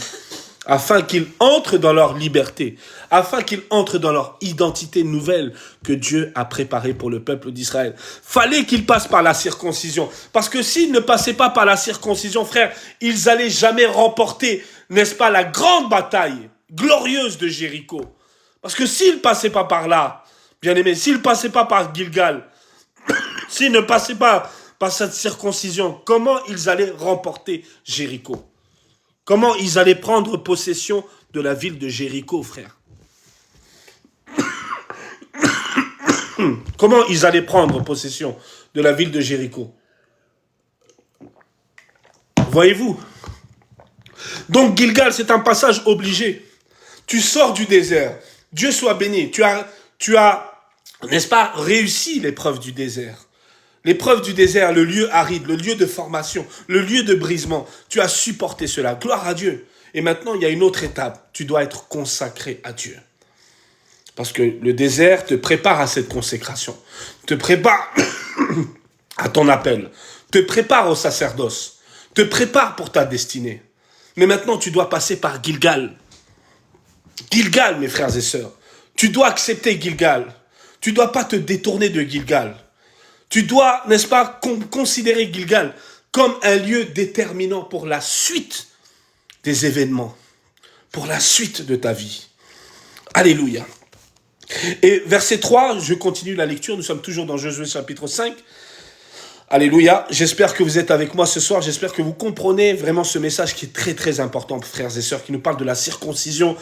Afin qu'ils entrent dans leur liberté, afin qu'ils entrent dans leur identité nouvelle que Dieu a préparée pour le peuple d'Israël. Fallait qu'ils passent par la circoncision. Parce que s'ils ne passaient pas par la circoncision, frère, ils n'allaient jamais remporter, n'est-ce pas, la grande bataille glorieuse de Jéricho. Parce que s'ils ne passaient pas par là, bien aimé, s'ils ne passaient pas par Gilgal, s'ils ne passaient pas par cette circoncision, comment ils allaient remporter Jéricho? Comment ils allaient prendre possession de la ville de Jéricho, frère? Comment ils allaient prendre possession de la ville de Jéricho? Voyez-vous? Donc Gilgal, c'est un passage obligé. Tu sors du désert. Dieu soit béni. Tu as, n'est-ce pas, réussi l'épreuve du désert. L'épreuve du désert, le lieu aride, le lieu de formation, le lieu de brisement. Tu as supporté cela. Gloire à Dieu. Et maintenant, il y a une autre étape. Tu dois être consacré à Dieu. Parce que le désert te prépare à cette consécration. Te prépare à ton appel. Te prépare au sacerdoce. Te prépare pour ta destinée. Mais maintenant, tu dois passer par Gilgal. Gilgal, mes frères et sœurs. Tu dois accepter Gilgal. Tu ne dois pas te détourner de Gilgal. Tu dois, n'est-ce pas, considérer Gilgal comme un lieu déterminant pour la suite des événements, pour la suite de ta vie. Alléluia. Et verset 3, je continue la lecture, nous sommes toujours dans Josué chapitre 5. Alléluia. J'espère que vous êtes avec moi ce soir. J'espère que vous comprenez vraiment ce message qui est très très important, frères et sœurs, qui nous parle de la circoncision,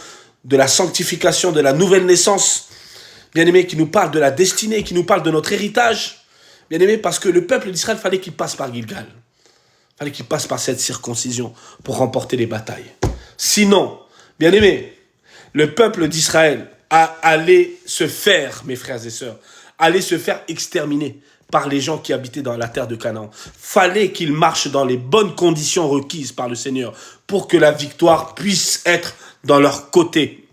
de la sanctification, de la nouvelle naissance. Bien-aimés, qui nous parle de la destinée, qui nous parle de notre héritage. Bien-aimés, parce que le peuple d'Israël, fallait qu'il passe par Gilgal. Fallait qu'il passe par cette circoncision pour remporter les batailles. Sinon, bien-aimés, le peuple d'Israël allait se faire, mes frères et sœurs, allait se faire exterminer par les gens qui habitaient dans la terre de Canaan. Fallait qu'ils marchent dans les bonnes conditions requises par le Seigneur pour que la victoire puisse être dans leur côté.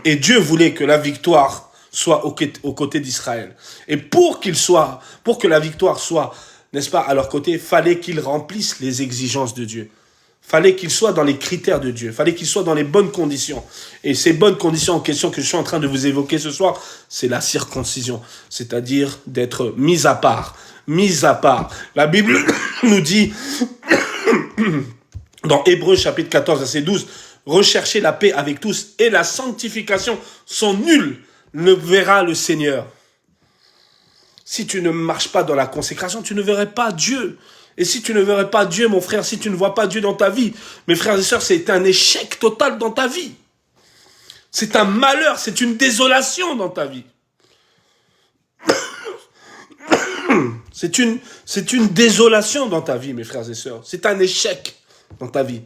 Et Dieu voulait que la victoire soit aux côtés d'Israël. Et pour que la victoire soit, n'est-ce pas, à leur côté, fallait qu'ils remplissent les exigences de Dieu. Fallait qu'ils soient dans les critères de Dieu. Fallait qu'ils soient dans les bonnes conditions. Et ces bonnes conditions en question que je suis en train de vous évoquer ce soir, c'est la circoncision. C'est-à-dire d'être mis à part. Mis à part. La Bible nous dit, dans Hébreux chapitre 14, verset 12, « Recherchez la paix avec tous et la sanctification sont nulles, ne verra le Seigneur. » Si tu ne marches pas dans la consécration, tu ne verrais pas Dieu. Et si tu ne verrais pas Dieu, mon frère, si tu ne vois pas Dieu dans ta vie, mes frères et sœurs, c'est un échec total dans ta vie. C'est un malheur, c'est une désolation dans ta vie. C'est une désolation dans ta vie, mes frères et sœurs. C'est un échec dans ta vie.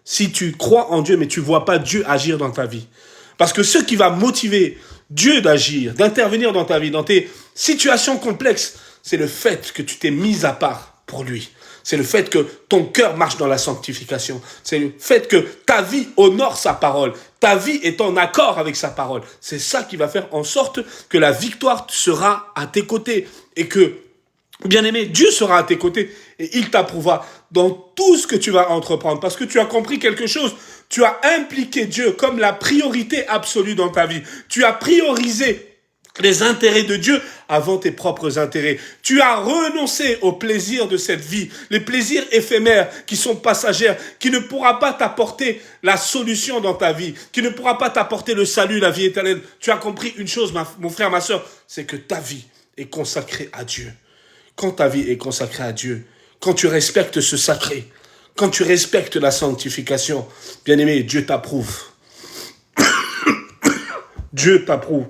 Si tu crois en Dieu, mais tu ne vois pas Dieu agir dans ta vie. Parce que ce qui va motiver Dieu d'agir, d'intervenir dans ta vie, dans tes situations complexes, c'est le fait que tu t'es mis à part pour lui. C'est le fait que ton cœur marche dans la sanctification. C'est le fait que ta vie honore sa parole. Ta vie est en accord avec sa parole. C'est ça qui va faire en sorte que la victoire sera à tes côtés. Et que, bien-aimé, Dieu sera à tes côtés. Et il t'approuvera dans tout ce que tu vas entreprendre. Parce que tu as compris quelque chose. Tu as impliqué Dieu comme la priorité absolue dans ta vie. Tu as priorisé les intérêts de Dieu avant tes propres intérêts. Tu as renoncé aux plaisirs de cette vie, les plaisirs éphémères qui sont passagers, qui ne pourra pas t'apporter la solution dans ta vie, qui ne pourra pas t'apporter le salut, la vie éternelle. Tu as compris une chose, mon frère, ma soeur, c'est que ta vie est consacrée à Dieu. Quand ta vie est consacrée à Dieu, quand tu respectes ce sacré, quand tu respectes la sanctification, bien-aimé, Dieu t'approuve. Dieu t'approuve.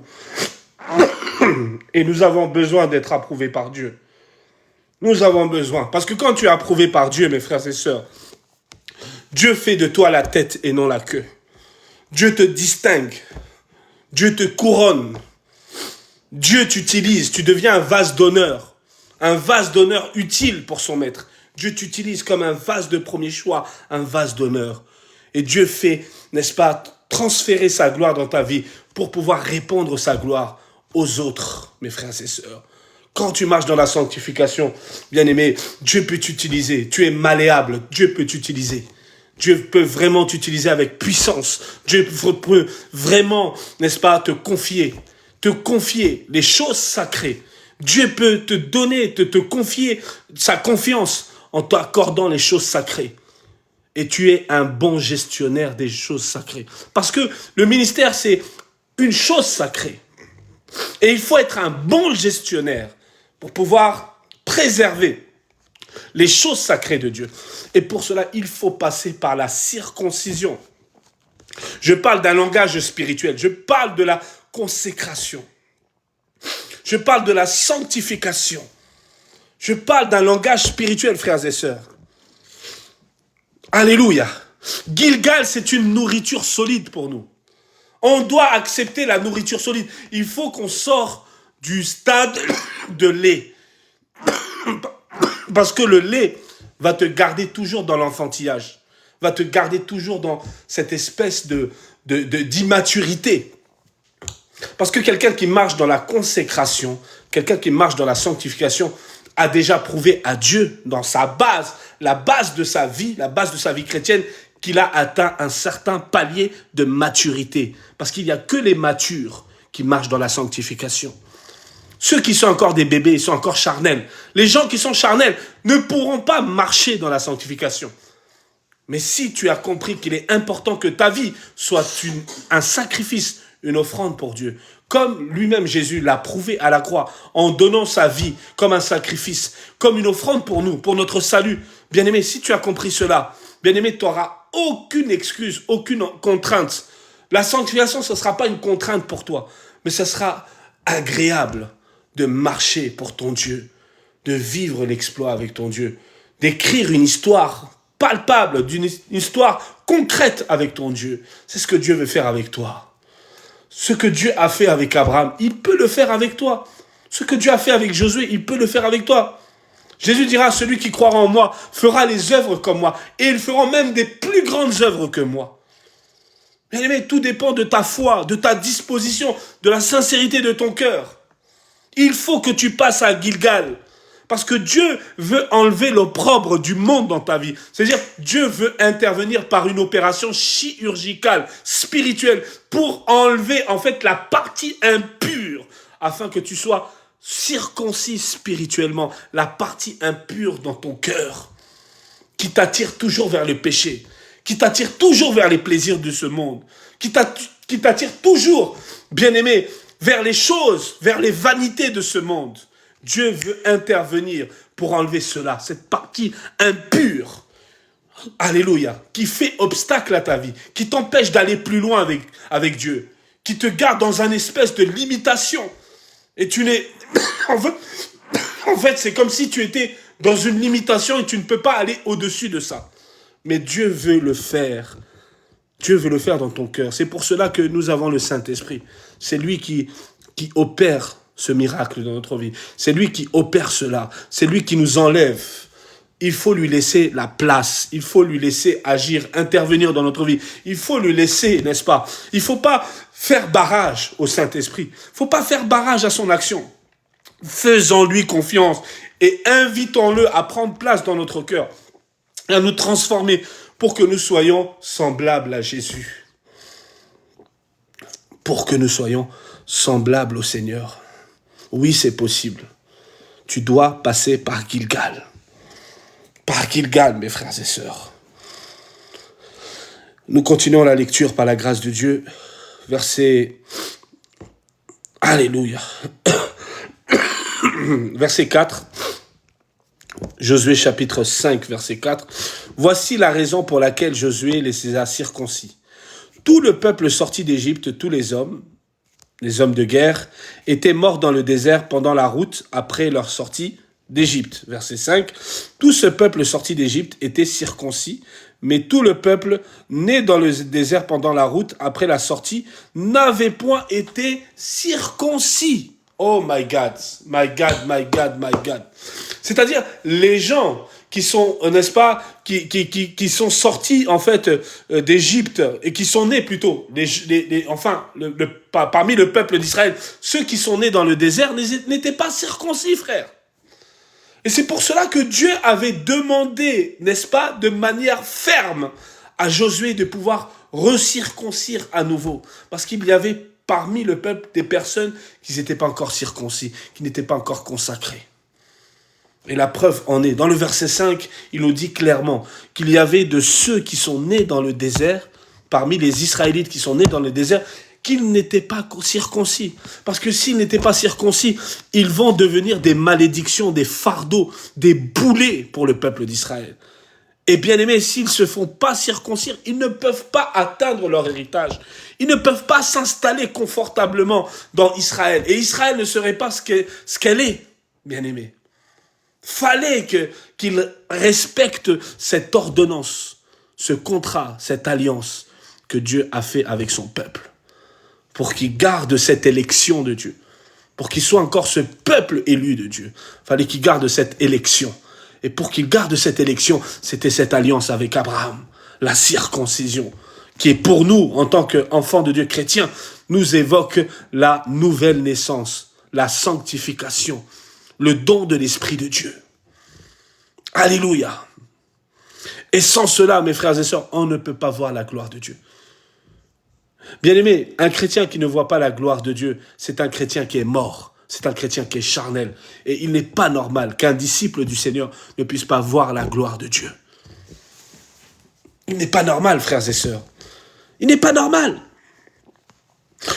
Et nous avons besoin d'être approuvés par Dieu. Nous avons besoin. Parce que quand tu es approuvé par Dieu, mes frères et sœurs, Dieu fait de toi la tête et non la queue. Dieu te distingue. Dieu te couronne. Dieu t'utilise. Tu deviens un vase d'honneur. Un vase d'honneur utile pour son maître. Dieu t'utilise comme un vase de premier choix, un vase d'honneur. Et Dieu fait, n'est-ce pas, transférer sa gloire dans ta vie pour pouvoir répandre sa gloire aux autres, mes frères et sœurs. Quand tu marches dans la sanctification, bien-aimé, Dieu peut t'utiliser. Tu es malléable, Dieu peut t'utiliser. Dieu peut vraiment t'utiliser avec puissance. Dieu peut vraiment, n'est-ce pas, te confier les choses sacrées. Dieu peut te donner, te confier sa confiance en t'accordant les choses sacrées. Et tu es un bon gestionnaire des choses sacrées. Parce que le ministère, c'est une chose sacrée. Et il faut être un bon gestionnaire pour pouvoir préserver les choses sacrées de Dieu. Et pour cela, il faut passer par la circoncision. Je parle d'un langage spirituel. Je parle de la consécration. Je parle de la sanctification. Je parle d'un langage spirituel, frères et sœurs. Alléluia. Gilgal, c'est une nourriture solide pour nous. On doit accepter la nourriture solide. Il faut qu'on sorte du stade de lait. Parce que le lait va te garder toujours dans l'enfantillage. Va te garder toujours dans cette espèce d'immaturité. Parce que quelqu'un qui marche dans la consécration, quelqu'un qui marche dans la sanctification, a déjà prouvé à Dieu dans sa base, la base de sa vie chrétienne, qu'il a atteint un certain palier de maturité. Parce qu'il n'y a que les matures qui marchent dans la sanctification. Ceux qui sont encore des bébés, ils sont encore charnels. Les gens qui sont charnels ne pourront pas marcher dans la sanctification. Mais si tu as compris qu'il est important que ta vie soit un sacrifice, une offrande pour Dieu. Comme lui-même Jésus l'a prouvé à la croix en donnant sa vie comme un sacrifice, comme une offrande pour nous, pour notre salut. Bien-aimé, si tu as compris cela, bien-aimé, tu n'auras aucune excuse, aucune contrainte. La sanctification, ce ne sera pas une contrainte pour toi, mais ce sera agréable de marcher pour ton Dieu, de vivre l'exploit avec ton Dieu, d'écrire une histoire palpable, une histoire concrète avec ton Dieu. C'est ce que Dieu veut faire avec toi. Ce que Dieu a fait avec Abraham, il peut le faire avec toi. Ce que Dieu a fait avec Josué, il peut le faire avec toi. Jésus dira, celui qui croira en moi fera les œuvres comme moi, et ils feront même des plus grandes œuvres que moi. Bien aimé, tout dépend de ta foi, de ta disposition, de la sincérité de ton cœur. Il faut que tu passes à Gilgal. Parce que Dieu veut enlever l'opprobre du monde dans ta vie. C'est-à-dire, Dieu veut intervenir par une opération chirurgicale, spirituelle, pour enlever en fait la partie impure, afin que tu sois circoncis spirituellement, la partie impure dans ton cœur, qui t'attire toujours vers le péché, qui t'attire toujours vers les plaisirs de ce monde, qui t'attire toujours, bien-aimé, vers les choses, vers les vanités de ce monde. Dieu veut intervenir pour enlever cela, cette partie impure, alléluia, qui fait obstacle à ta vie, qui t'empêche d'aller plus loin avec Dieu, qui te garde dans une espèce de limitation. Et tu n'es... En fait, c'est comme si tu étais dans une limitation et tu ne peux pas aller au-dessus de ça. Mais Dieu veut le faire. Dieu veut le faire dans ton cœur. C'est pour cela que nous avons le Saint-Esprit. C'est lui qui opère ce miracle dans notre vie. C'est lui qui opère cela. C'est lui qui nous enlève. Il faut lui laisser la place. Il faut lui laisser agir, intervenir dans notre vie. Il faut lui laisser, n'est-ce pas? Il ne faut pas faire barrage au Saint-Esprit. Il ne faut pas faire barrage à son action. Faisons-lui confiance et invitons-le à prendre place dans notre cœur et à nous transformer pour que nous soyons semblables à Jésus. Pour que nous soyons semblables au Seigneur. Oui, c'est possible. Tu dois passer par Gilgal. Par Gilgal, mes frères et sœurs. Nous continuons la lecture par la grâce de Dieu. Verset... Alléluia. Verset 4. Josué chapitre 5, verset 4. Voici la raison pour laquelle Josué les a circoncis. Tout le peuple sorti d'Égypte, tous les hommes de guerre, étaient morts dans le désert pendant la route après leur sortie d'Égypte. Verset 5. Tout ce peuple sorti d'Égypte était circoncis, mais tout le peuple né dans le désert pendant la route après la sortie n'avait point été circoncis. Oh my God, my God, my God, my God. C'est-à-dire, les gens qui sont, n'est-ce pas, qui sont sortis, en fait, d'Égypte, et qui sont nés plutôt, parmi le peuple d'Israël, ceux qui sont nés dans le désert n'étaient pas circoncis, frère. Et c'est pour cela que Dieu avait demandé, n'est-ce pas, de manière ferme à Josué de pouvoir recirconcire à nouveau. Parce qu'il y avait parmi le peuple des personnes qui n'étaient pas encore circoncis, qui n'étaient pas encore consacrés. Et la preuve en est, dans le verset 5, il nous dit clairement qu'il y avait de ceux qui sont nés dans le désert, parmi les Israélites qui sont nés dans le désert, qu'ils n'étaient pas circoncis. Parce que s'ils n'étaient pas circoncis, ils vont devenir des malédictions, des fardeaux, des boulets pour le peuple d'Israël. Et bien aimés, s'ils ne se font pas circoncire, ils ne peuvent pas atteindre leur héritage. Ils ne peuvent pas s'installer confortablement dans Israël. Et Israël ne serait pas ce qu'elle est, bien aimés. Fallait qu'ils respectent cette ordonnance, ce contrat, cette alliance que Dieu a fait avec son peuple. Pour qu'ils gardent cette élection de Dieu. Pour qu'ils soient encore ce peuple élu de Dieu. Fallait qu'ils gardent cette élection. Et pour qu'ils gardent cette élection, c'était cette alliance avec Abraham, la circoncision, qui est pour nous, en tant qu'enfants de Dieu chrétiens, nous évoque la nouvelle naissance, la sanctification, le don de l'Esprit de Dieu. Alléluia. Et sans cela, mes frères et sœurs, on ne peut pas voir la gloire de Dieu. Bien-aimé, un chrétien qui ne voit pas la gloire de Dieu, c'est un chrétien qui est mort. C'est un chrétien qui est charnel. Et il n'est pas normal qu'un disciple du Seigneur ne puisse pas voir la gloire de Dieu. Il n'est pas normal, frères et sœurs. Il n'est pas normal.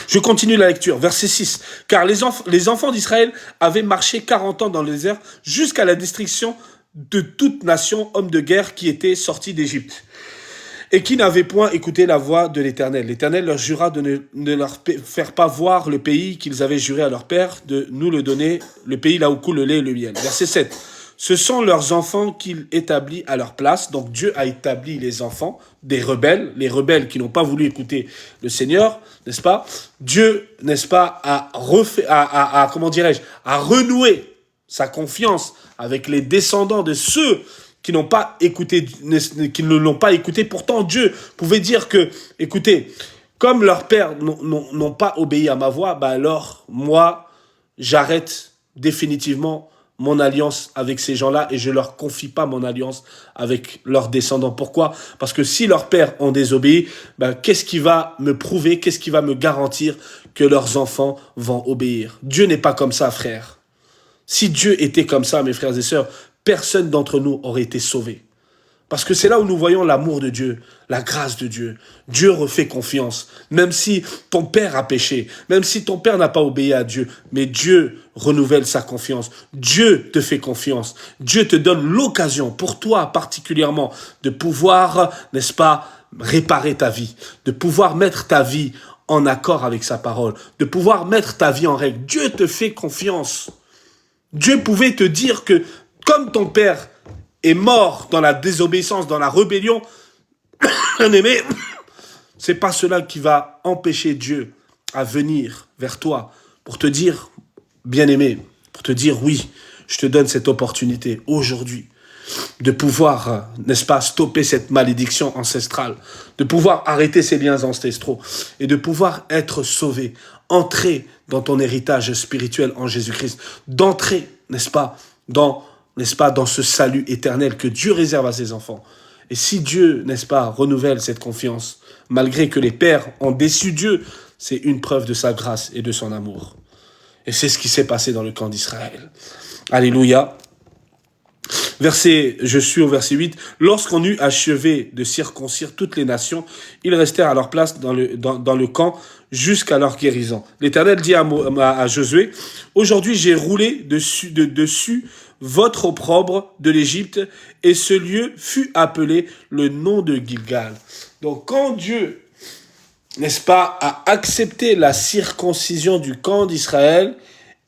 Je continue la lecture, verset 6. Car les enfants d'Israël avaient marché 40 ans dans le désert jusqu'à la destruction de toute nation, homme de guerre qui était sorti d'Égypte et qui n'avait point écouté la voix de l'Éternel. L'Éternel leur jura de ne leur faire pas voir le pays qu'ils avaient juré à leur père, de nous le donner, le pays là où coule le lait et le miel. Verset 7. Ce sont leurs enfants qu'il établit à leur place. Donc Dieu a établi les enfants des rebelles, les rebelles qui n'ont pas voulu écouter le Seigneur, n'est-ce pas? Dieu, n'est-ce pas, a renoué sa confiance avec les descendants de ceux qui n'ont pas écouté, qui ne l'ont pas écouté. Pourtant, Dieu pouvait dire que, écoutez, comme leurs pères n'ont pas obéi à ma voix, bah alors, moi, j'arrête définitivement mon alliance avec ces gens-là et je leur confie pas mon alliance avec leurs descendants. Pourquoi? Parce que si leurs pères ont désobéi, ben, qu'est-ce qui va me prouver, qu'est-ce qui va me garantir que leurs enfants vont obéir? Dieu n'est pas comme ça, frère. Si Dieu était comme ça, mes frères et sœurs, personne d'entre nous aurait été sauvé. Parce que c'est là où nous voyons l'amour de Dieu, la grâce de Dieu. Dieu refait confiance, même si ton père a péché, même si ton père n'a pas obéi à Dieu, mais Dieu renouvelle sa confiance. Dieu te fait confiance. Dieu te donne l'occasion, pour toi particulièrement, de pouvoir, n'est-ce pas, réparer ta vie, de pouvoir mettre ta vie en accord avec sa parole, de pouvoir mettre ta vie en règle. Dieu te fait confiance. Dieu pouvait te dire que, comme ton père est mort dans la désobéissance, dans la rébellion, bien-aimé, c'est pas cela qui va empêcher Dieu à venir vers toi pour te dire, bien-aimé, pour te dire oui, je te donne cette opportunité aujourd'hui de pouvoir, n'est-ce pas, stopper cette malédiction ancestrale, de pouvoir arrêter ces liens ancestraux et de pouvoir être sauvé, entrer dans ton héritage spirituel en Jésus-Christ, d'entrer, n'est-ce pas, dans ce salut éternel que Dieu réserve à ses enfants. Et si Dieu, n'est-ce pas, renouvelle cette confiance, malgré que les pères ont déçu Dieu, c'est une preuve de sa grâce et de son amour. Et c'est ce qui s'est passé dans le camp d'Israël. Alléluia. Je suis au verset 8. Lorsqu'on eut achevé de circoncire toutes les nations, ils restèrent à leur place dans le camp jusqu'à leur guérison. L'Éternel dit à Josué, aujourd'hui j'ai roulé dessus votre opprobre de l'Égypte, et ce lieu fut appelé le nom de Gilgal. Donc quand Dieu, n'est-ce pas, a accepté la circoncision du camp d'Israël,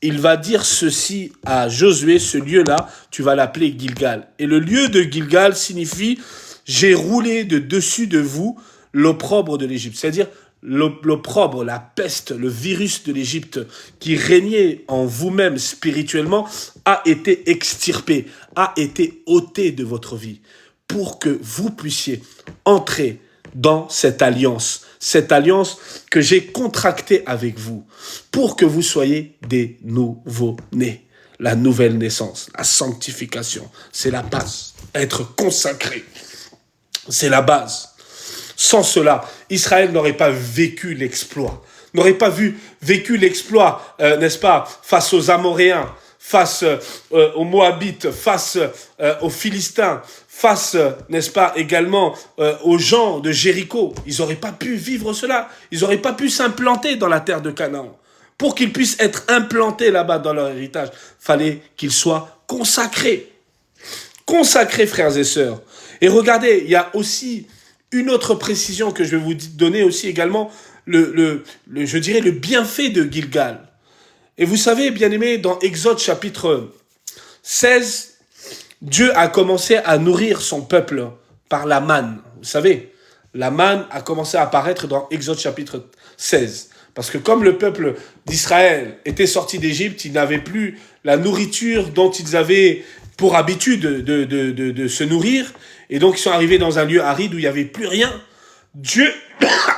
il va dire ceci à Josué, ce lieu-là, tu vas l'appeler Gilgal. Et le lieu de Gilgal signifie, j'ai roulé de dessus de vous l'opprobre de l'Égypte. C'est-à-dire, l'opprobre, la peste, le virus de l'Égypte qui régnait en vous-même spirituellement a été extirpé, a été ôté de votre vie pour que vous puissiez entrer dans cette alliance que j'ai contractée avec vous, pour que vous soyez des nouveaux-nés. La nouvelle naissance, la sanctification, c'est la base. Être consacré, c'est la base. Sans cela, Israël n'aurait pas vécu l'exploit, vécu l'exploit, n'est-ce pas, face aux Amoréens, face aux Moabites, face aux Philistins, face, n'est-ce pas, également aux gens de Jéricho. Ils n'auraient pas pu vivre cela. Ils n'auraient pas pu s'implanter dans la terre de Canaan. Pour qu'ils puissent être implantés là-bas dans leur héritage, fallait qu'ils soient consacrés. Consacrés, frères et sœurs. Et regardez, il y a aussi une autre précision que je vais vous donner aussi également, je dirais le bienfait de Gilgal. Et vous savez, bien-aimés, dans Exode chapitre 16, Dieu a commencé à nourrir son peuple par la manne. Vous savez, la manne a commencé à apparaître dans Exode chapitre 16. Parce que comme le peuple d'Israël était sorti d'Égypte, ils n'avaient plus la nourriture dont ils avaient pour habitude de se nourrir. Et donc, ils sont arrivés dans un lieu aride où il n'y avait plus rien. Dieu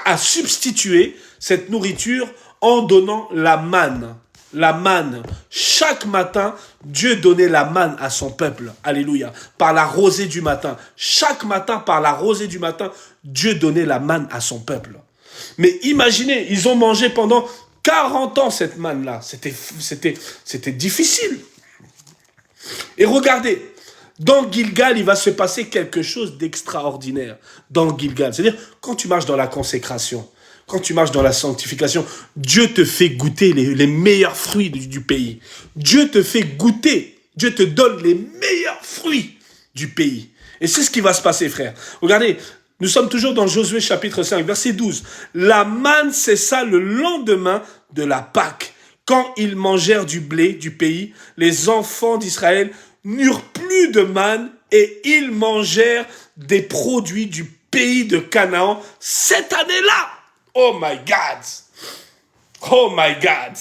a substitué cette nourriture en donnant la manne. La manne. Chaque matin, Dieu donnait la manne à son peuple. Alléluia. Par la rosée du matin. Chaque matin, par la rosée du matin, Dieu donnait la manne à son peuple. Mais imaginez, ils ont mangé pendant 40 ans cette manne-là. C'était difficile. Et regardez, dans Gilgal, il va se passer quelque chose d'extraordinaire. Dans Gilgal. C'est-à-dire, quand tu marches dans la consécration, quand tu marches dans la sanctification, Dieu te fait goûter les meilleurs fruits du pays. Dieu te fait goûter, Dieu te donne les meilleurs fruits du pays. Et c'est ce qui va se passer, frère. Regardez, nous sommes toujours dans Josué chapitre 5, verset 12. La manne cessa le lendemain de la Pâque. Quand ils mangèrent du blé du pays, les enfants d'Israël n'eurent plus de manne et ils mangèrent des produits du pays de Canaan cette année-là. Oh my God! Oh my God!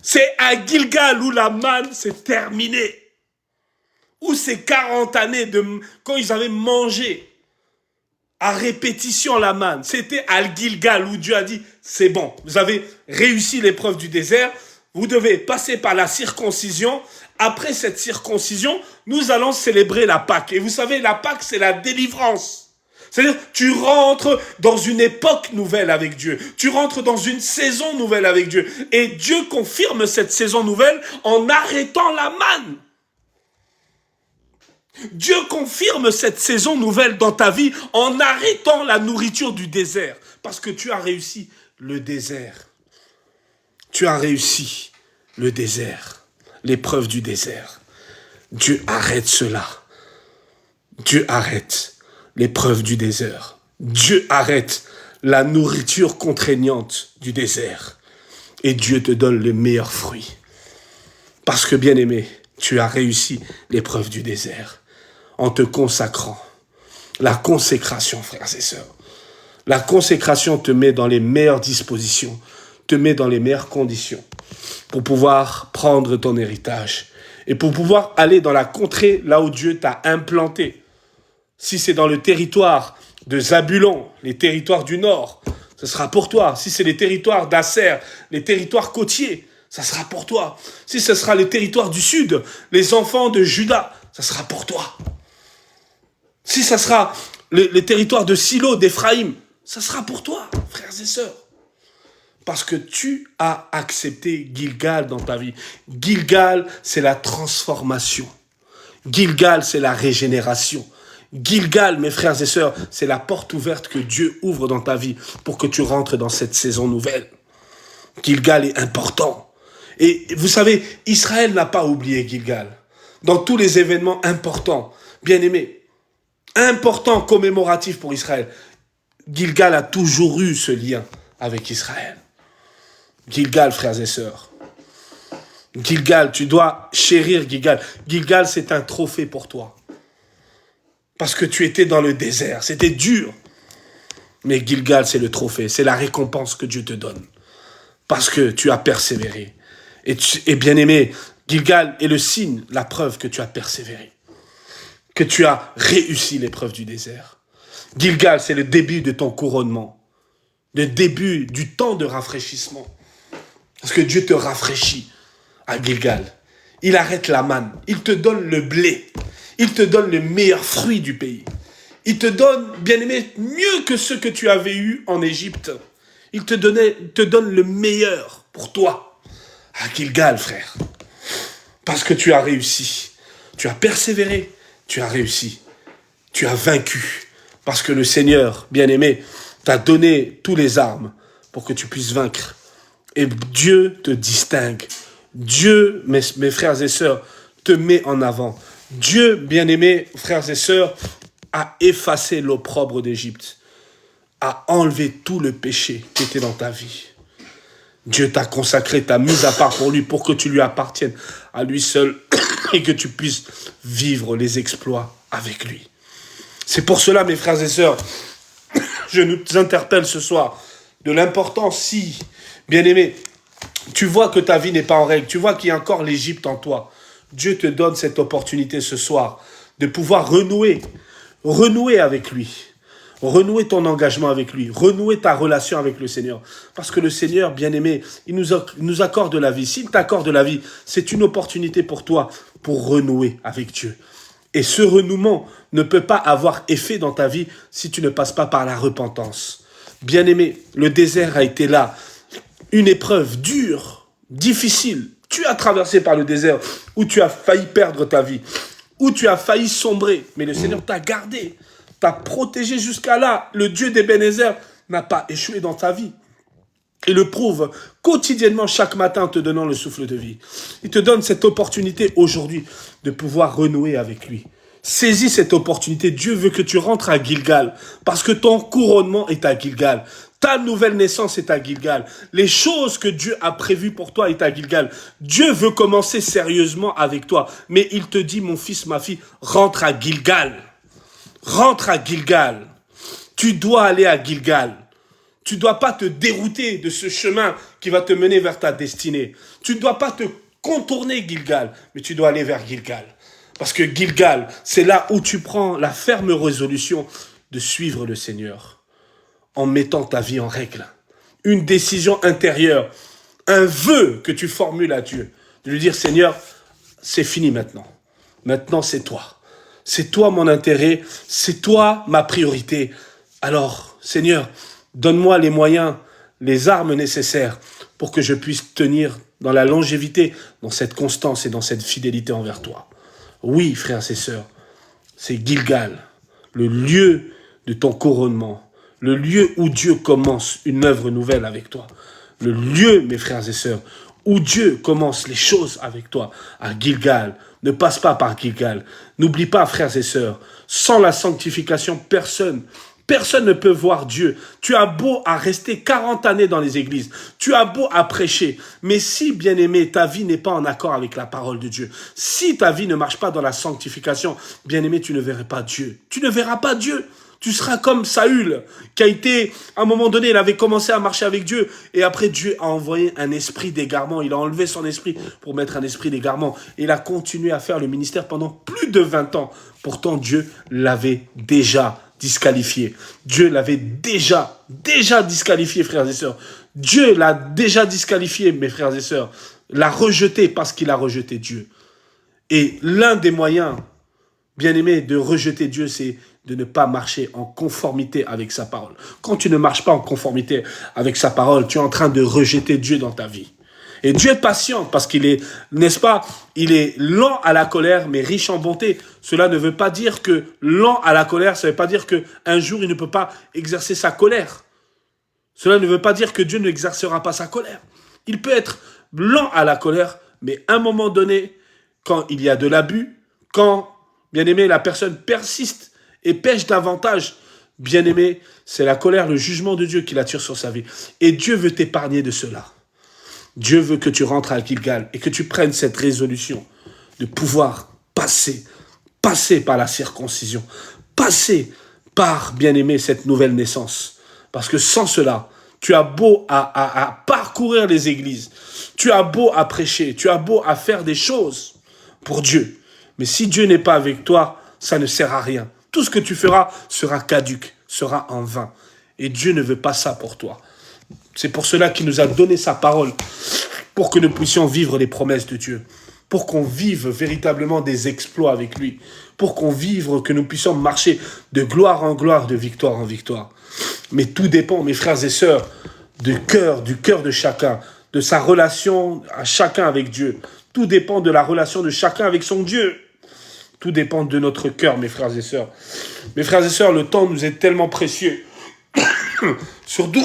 C'est à Gilgal où la manne s'est terminée. Où ces 40 années quand ils avaient mangé à répétition la manne, c'était à Gilgal où Dieu a dit, c'est bon, vous avez réussi l'épreuve du désert, vous devez passer par la circoncision. Après cette circoncision, nous allons célébrer la Pâque. Et vous savez, la Pâque, c'est la délivrance. C'est-à-dire, tu rentres dans une époque nouvelle avec Dieu. Tu rentres dans une saison nouvelle avec Dieu. Et Dieu confirme cette saison nouvelle en arrêtant la manne. Dieu confirme cette saison nouvelle dans ta vie en arrêtant la nourriture du désert. Parce que tu as réussi le désert. Tu as réussi le désert, l'épreuve du désert. Dieu arrête cela. Dieu arrête l'épreuve du désert. Dieu arrête la nourriture contraignante du désert. Et Dieu te donne les meilleurs fruits. Parce que, bien-aimé, tu as réussi l'épreuve du désert. En te consacrant. La consécration, frères et sœurs. La consécration te met dans les meilleures dispositions, te met dans les meilleures conditions pour pouvoir prendre ton héritage et pour pouvoir aller dans la contrée là où Dieu t'a implanté. Si c'est dans le territoire de Zabulon, les territoires du nord, ce sera pour toi. Si c'est les territoires d'Asser, les territoires côtiers, ça sera pour toi. Si ce sera les territoires du sud, les enfants de Juda, ça sera pour toi. Si ça sera les territoires de Silo, d'Éphraïm, ça sera pour toi, frères et sœurs. Parce que tu as accepté Gilgal dans ta vie. Gilgal, c'est la transformation. Gilgal, c'est la régénération. Gilgal, mes frères et sœurs, c'est la porte ouverte que Dieu ouvre dans ta vie pour que tu rentres dans cette saison nouvelle. Gilgal est important. Et vous savez, Israël n'a pas oublié Gilgal. Dans tous les événements importants, bien-aimés, important commémoratif pour Israël. Gilgal a toujours eu ce lien avec Israël. Gilgal, frères et sœurs. Gilgal, tu dois chérir Gilgal. Gilgal, c'est un trophée pour toi. Parce que tu étais dans le désert. C'était dur. Mais Gilgal, c'est le trophée. C'est la récompense que Dieu te donne. Parce que tu as persévéré. Et bien aimé, Gilgal est le signe, la preuve que tu as persévéré. Que tu as réussi l'épreuve du désert. Gilgal, c'est le début de ton couronnement. Le début du temps de rafraîchissement. Parce que Dieu te rafraîchit à Gilgal. Il arrête la manne. Il te donne le blé. Il te donne le meilleur fruit du pays. Il te donne, bien aimé, mieux que ce que tu avais eu en Égypte. Il te donne le meilleur pour toi. À Gilgal, frère. Parce que tu as réussi. Tu as persévéré. Tu as réussi. Tu as vaincu. Parce que le Seigneur, bien-aimé, t'a donné tous les armes pour que tu puisses vaincre. Et Dieu te distingue. Dieu, mes frères et sœurs, te met en avant. Dieu, bien-aimé, frères et sœurs, a effacé l'opprobre d'Égypte. A enlevé tout le péché qui était dans ta vie. Dieu t'a consacré, t'a mis à part pour lui, pour que tu lui appartiennes à lui seul et que tu puisses vivre les exploits avec lui. C'est pour cela, mes frères et sœurs, je nous interpelle ce soir de l'importance si, bien-aimé, tu vois que ta vie n'est pas en règle, tu vois qu'il y a encore l'Égypte en toi. Dieu te donne cette opportunité ce soir de pouvoir renouer avec lui. Renouer ton engagement avec lui, renouer ta relation avec le Seigneur. Parce que le Seigneur, bien-aimé, il nous accorde la vie. S'il t'accorde la vie, c'est une opportunité pour toi pour renouer avec Dieu. Et ce renouement ne peut pas avoir effet dans ta vie si tu ne passes pas par la repentance. Bien-aimé, le désert a été là, une épreuve dure, difficile. Tu as traversé par le désert où tu as failli perdre ta vie, où tu as failli sombrer, mais le Seigneur t'a gardé. T'a protégé jusqu'à là. Le Dieu d'Ebenezer n'a pas échoué dans ta vie. Il le prouve quotidiennement, chaque matin, en te donnant le souffle de vie. Il te donne cette opportunité aujourd'hui de pouvoir renouer avec lui. Saisis cette opportunité. Dieu veut que tu rentres à Gilgal parce que ton couronnement est à Gilgal. Ta nouvelle naissance est à Gilgal. Les choses que Dieu a prévues pour toi est à Gilgal. Dieu veut commencer sérieusement avec toi. Mais il te dit, mon fils, ma fille, rentre à Gilgal. Rentre à Gilgal. Tu dois aller à Gilgal. Tu ne dois pas te dérouter de ce chemin qui va te mener vers ta destinée. Tu ne dois pas te contourner Gilgal, mais tu dois aller vers Gilgal. Parce que Gilgal, c'est là où tu prends la ferme résolution de suivre le Seigneur en mettant ta vie en règle. Une décision intérieure, un vœu que tu formules à Dieu. De lui dire, Seigneur, c'est fini maintenant. Maintenant, c'est toi. C'est toi mon intérêt, c'est toi ma priorité. Alors, Seigneur, donne-moi les moyens, les armes nécessaires pour que je puisse tenir dans la longévité, dans cette constance et dans cette fidélité envers toi. Oui, frères et sœurs, c'est Gilgal, le lieu de ton couronnement, le lieu où Dieu commence une œuvre nouvelle avec toi. Le lieu, mes frères et sœurs, où Dieu commence les choses avec toi, à Gilgal. Ne passe pas par Gilgal. N'oublie pas, frères et sœurs, sans la sanctification, personne ne peut voir Dieu. Tu as beau à rester 40 années dans les églises. Tu as beau à prêcher. Mais si, bien-aimé, ta vie n'est pas en accord avec la parole de Dieu, si ta vie ne marche pas dans la sanctification, bien-aimé, tu ne verras pas Dieu. Tu ne verras pas Dieu. Tu seras comme Saül, qui a été, à un moment donné, il avait commencé à marcher avec Dieu. Et après, Dieu a envoyé un esprit d'égarement. Il a enlevé son esprit pour mettre un esprit d'égarement. Et il a continué à faire le ministère pendant plus de 20 ans. Pourtant, Dieu l'avait déjà disqualifié. Dieu l'avait déjà disqualifié, frères et sœurs. Dieu l'a déjà disqualifié, mes frères et sœurs. L'a rejeté parce qu'il a rejeté Dieu. Et l'un des moyens, bien aimé, de rejeter Dieu, c'est de ne pas marcher en conformité avec sa parole. Quand tu ne marches pas en conformité avec sa parole, tu es en train de rejeter Dieu dans ta vie. Et Dieu est patient parce qu'il est, n'est-ce pas, il est lent à la colère mais riche en bonté. Cela ne veut pas dire que lent à la colère, ça ne veut pas dire qu'un jour il ne peut pas exercer sa colère. Cela ne veut pas dire que Dieu n'exercera pas sa colère. Il peut être lent à la colère, mais à un moment donné, quand il y a de l'abus, quand, bien aimé, la personne persiste et pêche davantage, bien aimé, c'est la colère, le jugement de Dieu qui l'attire sur sa vie. Et Dieu veut t'épargner de cela. Dieu veut que tu rentres à Gilgal et que tu prennes cette résolution de pouvoir passer par la circoncision, passer par, bien aimé, cette nouvelle naissance. Parce que sans cela, tu as beau à parcourir les églises, tu as beau à prêcher, tu as beau à faire des choses pour Dieu. Mais si Dieu n'est pas avec toi, ça ne sert à rien. Tout ce que tu feras sera caduc, sera en vain. Et Dieu ne veut pas ça pour toi. C'est pour cela qu'il nous a donné sa parole, pour que nous puissions vivre les promesses de Dieu, pour qu'on vive véritablement des exploits avec lui, pour qu'on vive, que nous puissions marcher de gloire en gloire, de victoire en victoire. Mais tout dépend, mes frères et sœurs, du cœur de chacun, de sa relation à chacun avec Dieu. Tout dépend de la relation de chacun avec son Dieu. Tout dépend de notre cœur, mes frères et sœurs. Mes frères et sœurs, le temps nous est tellement précieux. Surtout,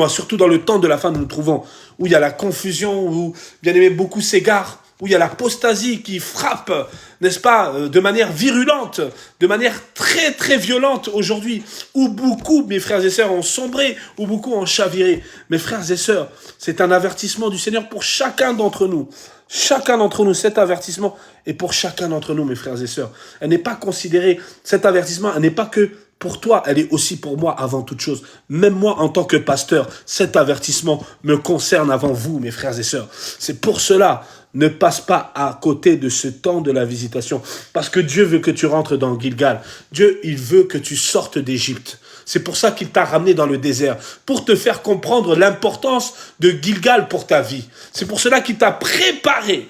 surtout dans le temps de la fin que nous nous trouvons, où il y a la confusion, où, bien aimé, beaucoup s'égarent, où il y a l'apostasie qui frappe, n'est-ce pas, de manière virulente, de manière très, très violente aujourd'hui, où beaucoup, mes frères et sœurs, ont sombré, où beaucoup ont chaviré. Mes frères et sœurs, c'est un avertissement du Seigneur pour chacun d'entre nous. Chacun d'entre nous, cet avertissement est pour chacun d'entre nous, mes frères et sœurs. Elle n'est pas considérée, cet avertissement, elle n'est pas que pour toi, elle est aussi pour moi avant toute chose. Même moi, en tant que pasteur, cet avertissement me concerne avant vous, mes frères et sœurs. C'est pour cela, ne passe pas à côté de ce temps de la visitation. Parce que Dieu veut que tu rentres dans Gilgal. Dieu, il veut que tu sortes d'Égypte. C'est pour ça qu'il t'a ramené dans le désert, pour te faire comprendre l'importance de Gilgal pour ta vie. C'est pour cela qu'il t'a préparé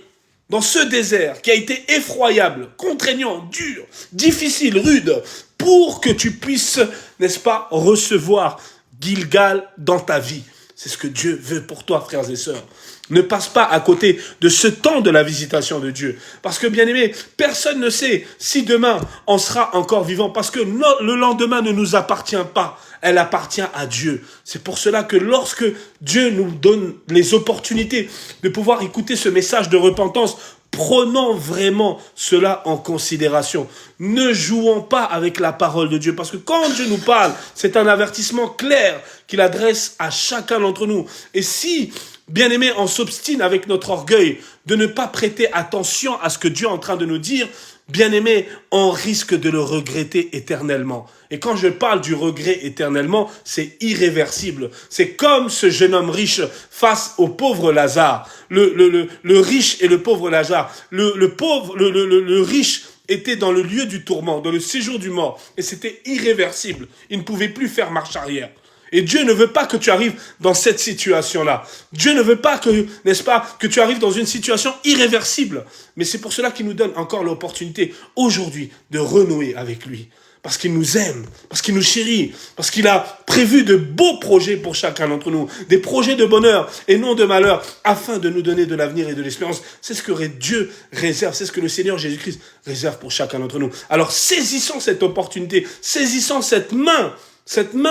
dans ce désert qui a été effroyable, contraignant, dur, difficile, rude, pour que tu puisses, n'est-ce pas, recevoir Gilgal dans ta vie. C'est ce que Dieu veut pour toi, frères et sœurs. Ne passe pas à côté de ce temps de la visitation de Dieu. Parce que, bien aimé, personne ne sait si demain on sera encore vivant. Parce que le lendemain ne nous appartient pas. Elle appartient à Dieu. C'est pour cela que lorsque Dieu nous donne les opportunités de pouvoir écouter ce message de repentance, prenons vraiment cela en considération. Ne jouons pas avec la parole de Dieu. Parce que quand Dieu nous parle, c'est un avertissement clair qu'il adresse à chacun d'entre nous. Et si, bien aimé, on s'obstine avec notre orgueil de ne pas prêter attention à ce que Dieu est en train de nous dire, bien aimé, on risque de le regretter éternellement. Et quand je parle du regret éternellement, c'est irréversible. C'est comme ce jeune homme riche face au pauvre Lazare. Le riche et le pauvre Lazare. Le riche était dans le lieu du tourment, dans le séjour du mort. Et c'était irréversible. Il ne pouvait plus faire marche arrière. Et Dieu ne veut pas que tu arrives dans cette situation-là. Dieu ne veut pas que, n'est-ce pas, que tu arrives dans une situation irréversible. Mais c'est pour cela qu'il nous donne encore l'opportunité aujourd'hui de renouer avec lui. Parce qu'il nous aime, parce qu'il nous chérit, parce qu'il a prévu de beaux projets pour chacun d'entre nous, des projets de bonheur et non de malheur, afin de nous donner de l'avenir et de l'espérance. C'est ce que Dieu réserve, c'est ce que le Seigneur Jésus-Christ réserve pour chacun d'entre nous. Alors saisissons cette opportunité, saisissons cette main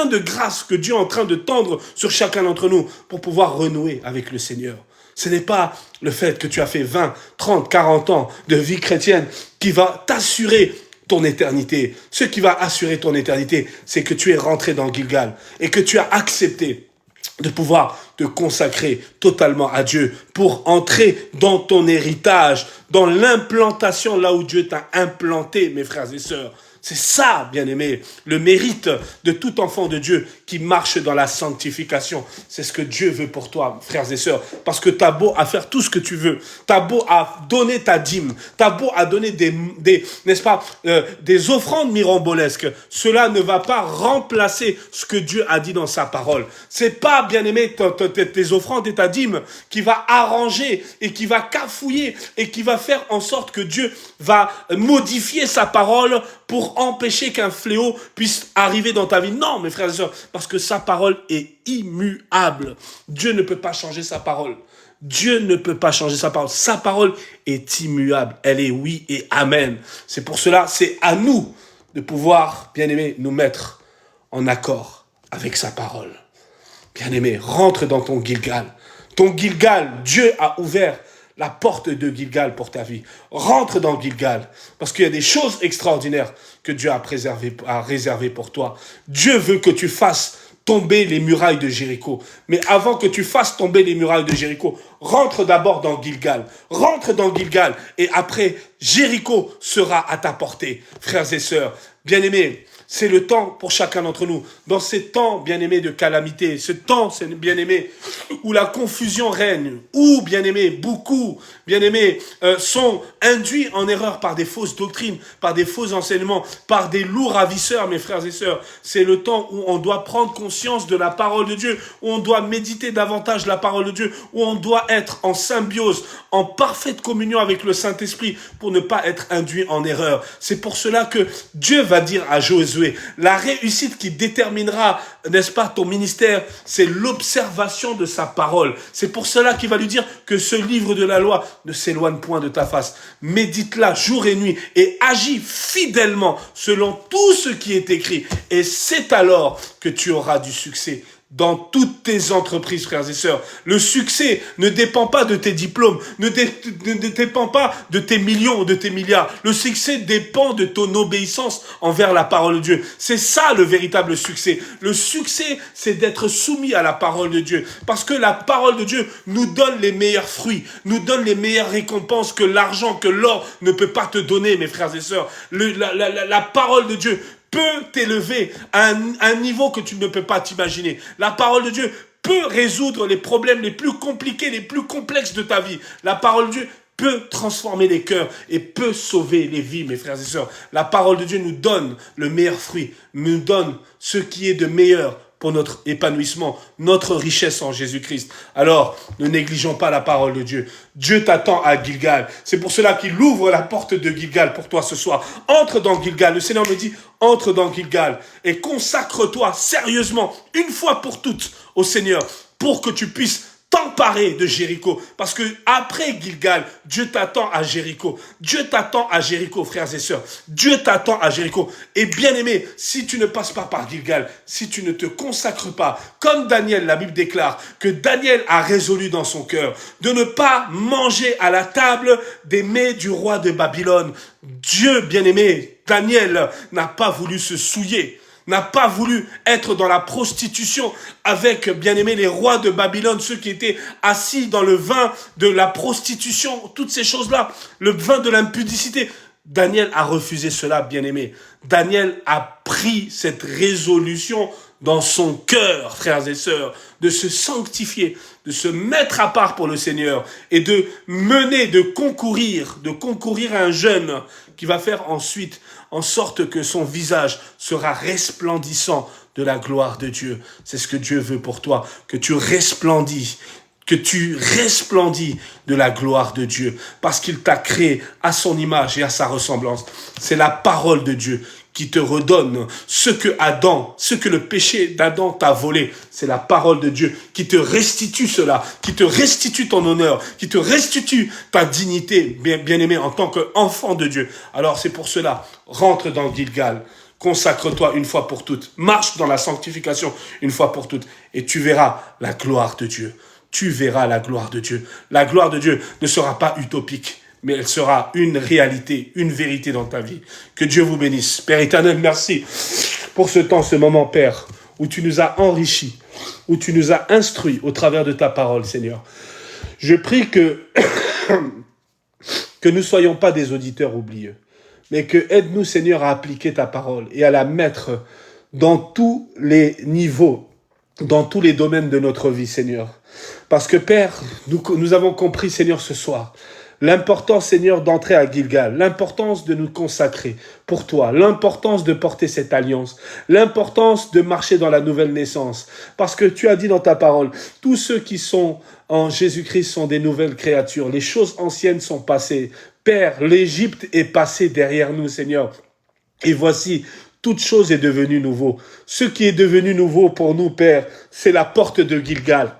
de grâce que Dieu est en train de tendre sur chacun d'entre nous pour pouvoir renouer avec le Seigneur. Ce n'est pas le fait que tu as fait 20, 30, 40 ans de vie chrétienne qui va t'assurer ton éternité. Ce qui va assurer ton éternité, c'est que tu es rentré dans Gilgal et que tu as accepté de pouvoir te consacrer totalement à Dieu pour entrer dans ton héritage, dans l'implantation là où Dieu t'a implanté, mes frères et sœurs. C'est ça, bien-aimé, le mérite de tout enfant de Dieu qui marche dans la sanctification. C'est ce que Dieu veut pour toi, frères et sœurs. Parce que t'as beau à faire tout ce que tu veux. T'as beau à donner ta dîme. T'as beau à donner n'est-ce pas, des offrandes mirambolesques. Cela ne va pas remplacer ce que Dieu a dit dans sa parole. C'est pas, bien-aimé, tes offrandes et ta dîme qui va arranger et qui va cafouiller et qui va faire en sorte que Dieu va modifier sa parole pour empêcher qu'un fléau puisse arriver dans ta vie. Non, mes frères et sœurs, parce que sa parole est immuable. Dieu ne peut pas changer sa parole. Dieu ne peut pas changer sa parole. Sa parole est immuable. Elle est oui et amen. C'est pour cela, c'est à nous de pouvoir, bien-aimés, nous mettre en accord avec sa parole. Bien-aimé, rentre dans ton Gilgal. Ton Gilgal, Dieu a ouvert la porte de Gilgal pour ta vie. Rentre dans Gilgal, parce qu'il y a des choses extraordinaires que Dieu a réservées pour toi. Dieu veut que tu fasses tomber les murailles de Jéricho. Mais avant que tu fasses tomber les murailles de Jéricho, rentre d'abord dans Gilgal. Rentre dans Gilgal, et après, Jéricho sera à ta portée. Frères et sœurs, bien-aimés, c'est le temps pour chacun d'entre nous. Dans ces temps, bien-aimés, de calamité, ce temps, bien-aimés, où la confusion règne, où, bien-aimés, beaucoup, bien-aimés, sont induits en erreur par des fausses doctrines, par des faux enseignements, par des loups ravisseurs, mes frères et sœurs. C'est le temps où on doit prendre conscience de la parole de Dieu, où on doit méditer davantage la parole de Dieu, où on doit être en symbiose, en parfaite communion avec le Saint-Esprit pour ne pas être induit en erreur. C'est pour cela que Dieu va dire à Josué, la réussite qui déterminera, n'est-ce pas, ton ministère, c'est l'observation de sa parole. C'est pour cela qu'il va lui dire que ce livre de la loi ne s'éloigne point de ta face. Médite-la jour et nuit et agis fidèlement selon tout ce qui est écrit. Et c'est alors que tu auras du succès dans toutes tes entreprises, frères et sœurs. Le succès ne dépend pas de tes diplômes, ne dépend pas de tes millions ou de tes milliards. Le succès dépend de ton obéissance envers la parole de Dieu. C'est ça le véritable succès. Le succès, c'est d'être soumis à la parole de Dieu. Parce que la parole de Dieu nous donne les meilleurs fruits, nous donne les meilleures récompenses que l'argent, que l'or ne peut pas te donner, mes frères et sœurs. La parole de Dieu peut t'élever à un niveau que tu ne peux pas t'imaginer. La parole de Dieu peut résoudre les problèmes les plus compliqués, les plus complexes de ta vie. La parole de Dieu peut transformer les cœurs et peut sauver les vies, mes frères et sœurs. La parole de Dieu nous donne le meilleur fruit, nous donne ce qui est de meilleur pour notre épanouissement, notre richesse en Jésus-Christ. Alors, ne négligeons pas la parole de Dieu. Dieu t'attend à Gilgal. C'est pour cela qu'il ouvre la porte de Gilgal pour toi ce soir. Entre dans Gilgal. Le Seigneur me dit, entre dans Gilgal et consacre-toi sérieusement, une fois pour toutes, au Seigneur. pour que tu puisses t'emparer de Jéricho. Parce que après Gilgal, Dieu t'attend à Jéricho. Dieu t'attend à Jéricho, frères et sœurs. Dieu t'attend à Jéricho. Et bien aimé, si tu ne passes pas par Gilgal, si tu ne te consacres pas, comme Daniel, la Bible déclare que Daniel a résolu dans son cœur de ne pas manger à la table des mets du roi de Babylone. Dieu, bien aimé, Daniel n'a pas voulu se souiller, n'a pas voulu être dans la prostitution avec, bien aimé, les rois de Babylone, ceux qui étaient assis dans le vin de la prostitution, toutes ces choses-là, le vin de l'impudicité. Daniel a refusé cela, bien aimé. Daniel a pris cette résolution dans son cœur, frères et sœurs, de se sanctifier, de se mettre à part pour le Seigneur et de mener, de concourir à un jeûne qui va faire ensuite en sorte que son visage sera resplendissant de la gloire de Dieu. C'est ce que Dieu veut pour toi, que tu resplendis de la gloire de Dieu, parce qu'il t'a créé à son image et à sa ressemblance. C'est la parole de Dieu qui te redonne ce que le péché d'Adam t'a volé. C'est la parole de Dieu qui te restitue cela, qui te restitue ton honneur, qui te restitue ta dignité, bien-aimé, en tant qu'enfant de Dieu. Alors c'est pour cela, rentre dans Gilgal, consacre-toi une fois pour toutes, marche dans la sanctification une fois pour toutes, et tu verras la gloire de Dieu. Tu verras la gloire de Dieu. La gloire de Dieu ne sera pas utopique, mais elle sera une réalité, une vérité dans ta vie. Que Dieu vous bénisse. Père éternel, merci pour ce temps, ce moment, Père, où tu nous as enrichis, où tu nous as instruits au travers de ta parole, Seigneur. Je prie que nous ne soyons pas des auditeurs oublieux, mais que aide-nous, Seigneur, à appliquer ta parole et à la mettre dans tous les niveaux, dans tous les domaines de notre vie, Seigneur. Parce que, Père, nous avons compris, Seigneur, ce soir, l'importance, Seigneur, d'entrer à Gilgal, l'importance de nous consacrer pour toi, l'importance de porter cette alliance, l'importance de marcher dans la nouvelle naissance. Parce que tu as dit dans ta parole, tous ceux qui sont en Jésus-Christ sont des nouvelles créatures. Les choses anciennes sont passées. Père, l'Égypte est passée derrière nous, Seigneur. Et voici, toute chose est devenue nouveau. Ce qui est devenu nouveau pour nous, Père, c'est la porte de Gilgal,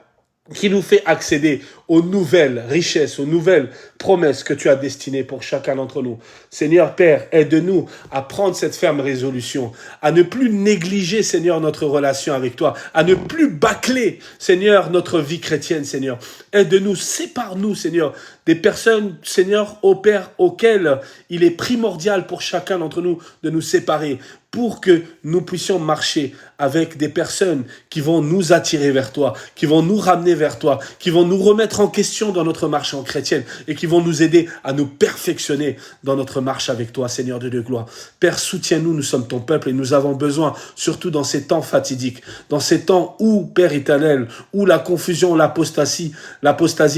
qui nous fait accéder aux nouvelles richesses, aux nouvelles promesses que tu as destinées pour chacun d'entre nous. Seigneur Père, aide-nous à prendre cette ferme résolution, à ne plus négliger, Seigneur, notre relation avec toi, à ne plus bâcler, Seigneur, notre vie chrétienne, Seigneur. Aide-nous, sépare-nous, Seigneur, des personnes, Seigneur, ô Père, auxquelles il est primordial pour chacun d'entre nous de nous séparer, pour que nous puissions marcher avec des personnes qui vont nous attirer vers toi, qui vont nous ramener vers toi, qui vont nous remettre en question dans notre marche en chrétienne et qui vont nous aider à nous perfectionner dans notre marche avec toi, Seigneur de gloire. Père, soutiens-nous, nous sommes ton peuple et nous avons besoin, surtout dans ces temps fatidiques, dans ces temps où, Père éternel, où la confusion, l'apostasie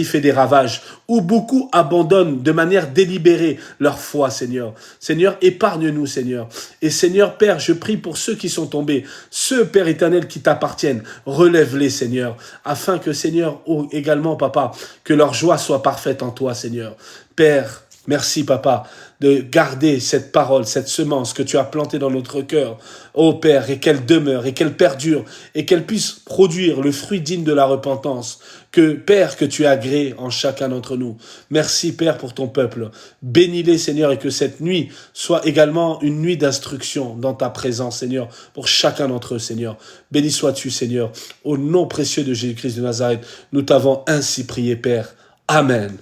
fait des ravages, où beaucoup abandonnent de manière délibérée leur foi, Seigneur. Seigneur, épargne-nous, Seigneur. Et Seigneur, Père, je prie pour ceux qui sont tombés, ceux, Père éternel, qui t'appartiennent. Relève-les, Seigneur, afin que, Seigneur, également, Papa, que leur joie soit parfaite en toi, Seigneur. Père, merci, Papa, de garder cette parole, cette semence que tu as plantée dans notre cœur, ô Père, et qu'elle demeure, et qu'elle perdure, et qu'elle puisse produire le fruit digne de la repentance, que, Père, que tu as agréé en chacun d'entre nous. Merci, Père, pour ton peuple. Bénis-les, Seigneur, et que cette nuit soit également une nuit d'instruction dans ta présence, Seigneur, pour chacun d'entre eux, Seigneur. Béni sois-tu, Seigneur. Au nom précieux de Jésus-Christ de Nazareth, nous t'avons ainsi prié, Père. Amen.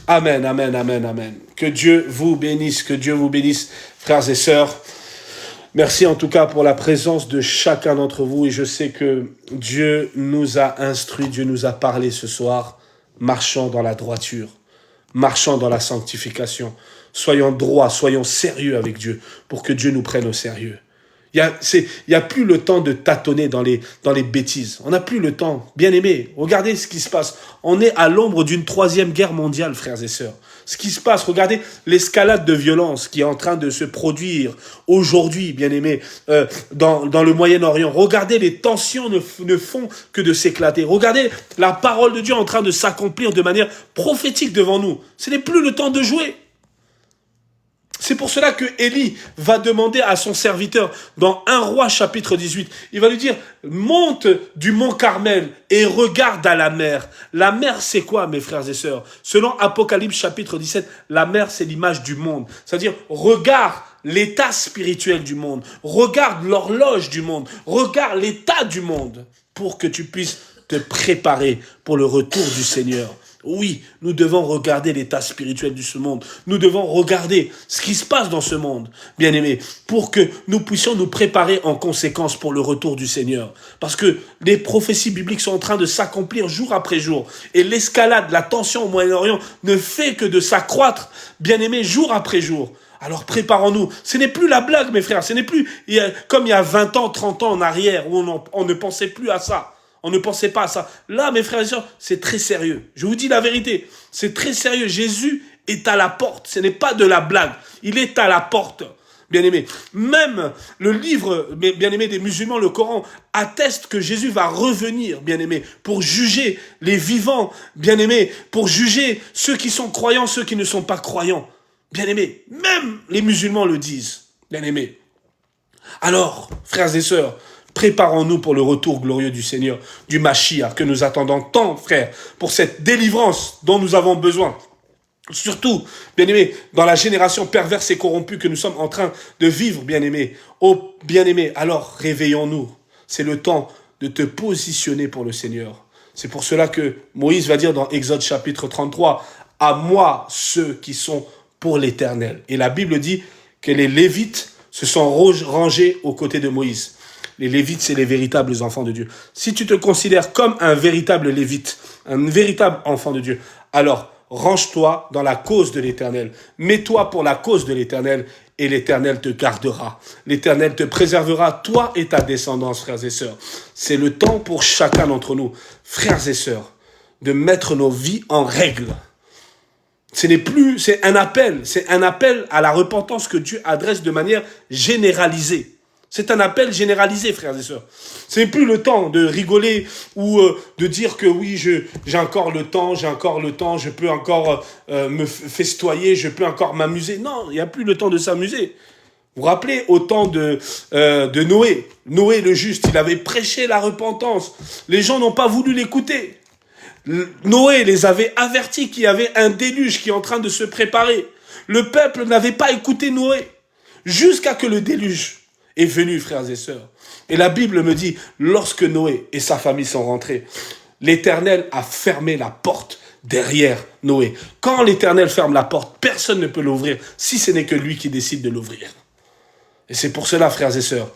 Amen, amen, amen, amen. Que Dieu vous bénisse, frères et sœurs. Merci en tout cas pour la présence de chacun d'entre vous et je sais que Dieu nous a instruits, Dieu nous a parlé ce soir. Marchons dans la droiture, marchons dans la sanctification. Soyons droits, soyons sérieux avec Dieu pour que Dieu nous prenne au sérieux. Il y a plus le temps de tâtonner dans les bêtises. On n'a plus le temps. Bien aimé, regardez ce qui se passe. On est à l'ombre d'une 3e guerre mondiale, frères et sœurs. Ce qui se passe, regardez l'escalade de violence qui est en train de se produire aujourd'hui, bien aimé, dans le Moyen-Orient. Regardez, les tensions ne font que de s'éclater. Regardez la parole de Dieu en train de s'accomplir de manière prophétique devant nous. Ce n'est plus le temps de jouer. C'est pour cela que Élie va demander à son serviteur, dans 1 Roi chapitre 18, il va lui dire, monte du mont Carmel et regarde à la mer. La mer, c'est quoi, mes frères et sœurs? Selon Apocalypse chapitre 17, la mer, c'est l'image du monde. C'est-à-dire, regarde l'état spirituel du monde, regarde l'horloge du monde, regarde l'état du monde, pour que tu puisses te préparer pour le retour du Seigneur. Oui, nous devons regarder l'état spirituel de ce monde. Nous devons regarder ce qui se passe dans ce monde, bien-aimés, pour que nous puissions nous préparer en conséquence pour le retour du Seigneur. Parce que les prophéties bibliques sont en train de s'accomplir jour après jour. Et l'escalade, la tension au Moyen-Orient ne fait que de s'accroître, bien-aimés, jour après jour. Alors préparons-nous. Ce n'est plus la blague, mes frères. Ce n'est plus comme il y a 20 ans, 30 ans en arrière où on ne pensait plus à ça. On ne pensait pas à ça. Là, mes frères et sœurs, c'est très sérieux. Je vous dis la vérité. C'est très sérieux. Jésus est à la porte. Ce n'est pas de la blague. Il est à la porte. Bien-aimés. Même le livre, bien-aimés, des musulmans, le Coran, atteste que Jésus va revenir, bien-aimés, pour juger les vivants, bien-aimés, pour juger ceux qui sont croyants, ceux qui ne sont pas croyants. Bien-aimés. Même les musulmans le disent. Bien-aimés. Alors, frères et sœurs, préparons-nous pour le retour glorieux du Seigneur, du Mashiach, que nous attendons tant, frères, pour cette délivrance dont nous avons besoin. Surtout, bien-aimés, dans la génération perverse et corrompue que nous sommes en train de vivre, bien-aimés. Oh, bien-aimés, alors réveillons-nous. C'est le temps de te positionner pour le Seigneur. C'est pour cela que Moïse va dire dans Exode chapitre 33, « À moi ceux qui sont pour l'Éternel ». Et la Bible dit que les Lévites se sont rangés aux côtés de Moïse. Les Lévites, c'est les véritables enfants de Dieu. Si tu te considères comme un véritable Lévite, un véritable enfant de Dieu, alors range-toi dans la cause de l'Éternel. Mets-toi pour la cause de l'Éternel et l'Éternel te gardera. L'Éternel te préservera, toi et ta descendance, frères et sœurs. C'est le temps pour chacun d'entre nous, frères et sœurs, de mettre nos vies en règle. C'est un appel à la repentance que Dieu adresse de manière généralisée. C'est un appel généralisé, frères et sœurs. Ce n'est plus le temps de rigoler ou de dire que oui, j'ai encore le temps, je peux encore me festoyer, je peux encore m'amuser. Non, il n'y a plus le temps de s'amuser. Vous vous rappelez au temps de Noé. Noé le juste, il avait prêché la repentance. Les gens n'ont pas voulu l'écouter. Noé les avait avertis qu'il y avait un déluge qui est en train de se préparer. Le peuple n'avait pas écouté Noé jusqu'à que le déluge est venu, frères et sœurs. Et la Bible me dit, lorsque Noé et sa famille sont rentrés, l'Éternel a fermé la porte derrière Noé. Quand l'Éternel ferme la porte, personne ne peut l'ouvrir, si ce n'est que lui qui décide de l'ouvrir. Et c'est pour cela, frères et sœurs,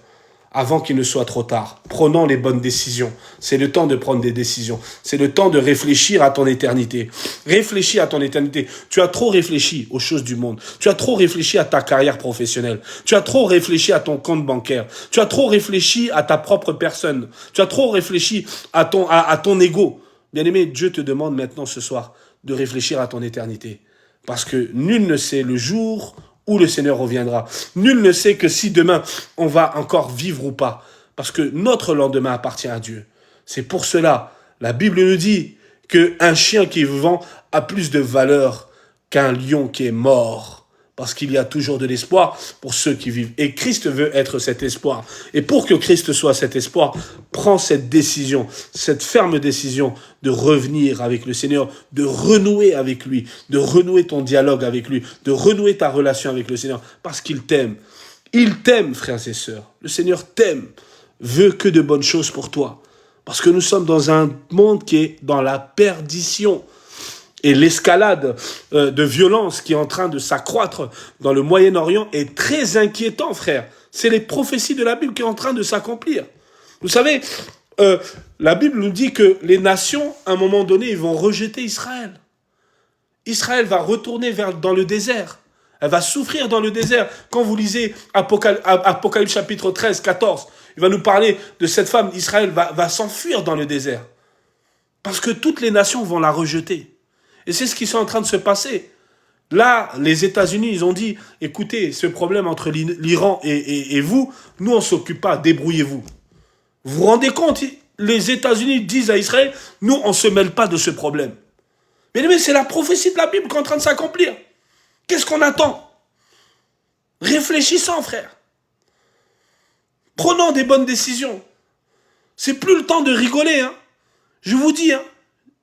avant qu'il ne soit trop tard, prenons les bonnes décisions. C'est le temps de prendre des décisions. C'est le temps de réfléchir à ton éternité. Réfléchis à ton éternité. Tu as trop réfléchi aux choses du monde. Tu as trop réfléchi à ta carrière professionnelle. Tu as trop réfléchi à ton compte bancaire. Tu as trop réfléchi à ta propre personne. Tu as trop réfléchi à ton ego. Bien-aimé, Dieu te demande maintenant ce soir de réfléchir à ton éternité. Parce que nul ne sait le jour où le Seigneur reviendra. Nul ne sait que si demain, on va encore vivre ou pas. Parce que notre lendemain appartient à Dieu. C'est pour cela, la Bible nous dit qu'un chien qui est vivant a plus de valeur qu'un lion qui est mort. Parce qu'il y a toujours de l'espoir pour ceux qui vivent. Et Christ veut être cet espoir. Et pour que Christ soit cet espoir, prends cette décision, cette ferme décision de revenir avec le Seigneur, de renouer avec lui, de renouer ton dialogue avec lui, de renouer ta relation avec le Seigneur, parce qu'il t'aime. Il t'aime, frères et sœurs. Le Seigneur t'aime, veut que de bonnes choses pour toi. Parce que nous sommes dans un monde qui est dans la perdition. Et l'escalade de violence qui est en train de s'accroître dans le Moyen-Orient est très inquiétant, frère. C'est les prophéties de la Bible qui sont en train de s'accomplir. Vous savez, la Bible nous dit que les nations, à un moment donné, ils vont rejeter Israël. Israël va retourner dans le désert. Elle va souffrir dans le désert. Quand vous lisez Apocalypse chapitre 13, 14, il va nous parler de cette femme. Israël va s'enfuir dans le désert. Parce que toutes les nations vont la rejeter. Et c'est ce qui est en train de se passer. Là, les États-Unis, ils ont dit, écoutez, ce problème entre l'Iran et vous, nous, on ne s'occupe pas, débrouillez-vous. Vous vous rendez compte? Les États-Unis disent à Israël, nous, on ne se mêle pas de ce problème. Mais c'est la prophétie de la Bible qui est en train de s'accomplir. Qu'est-ce qu'on attend? Réfléchissons, frère. Prenons des bonnes décisions. C'est plus le temps de rigoler, hein. Je vous dis, hein.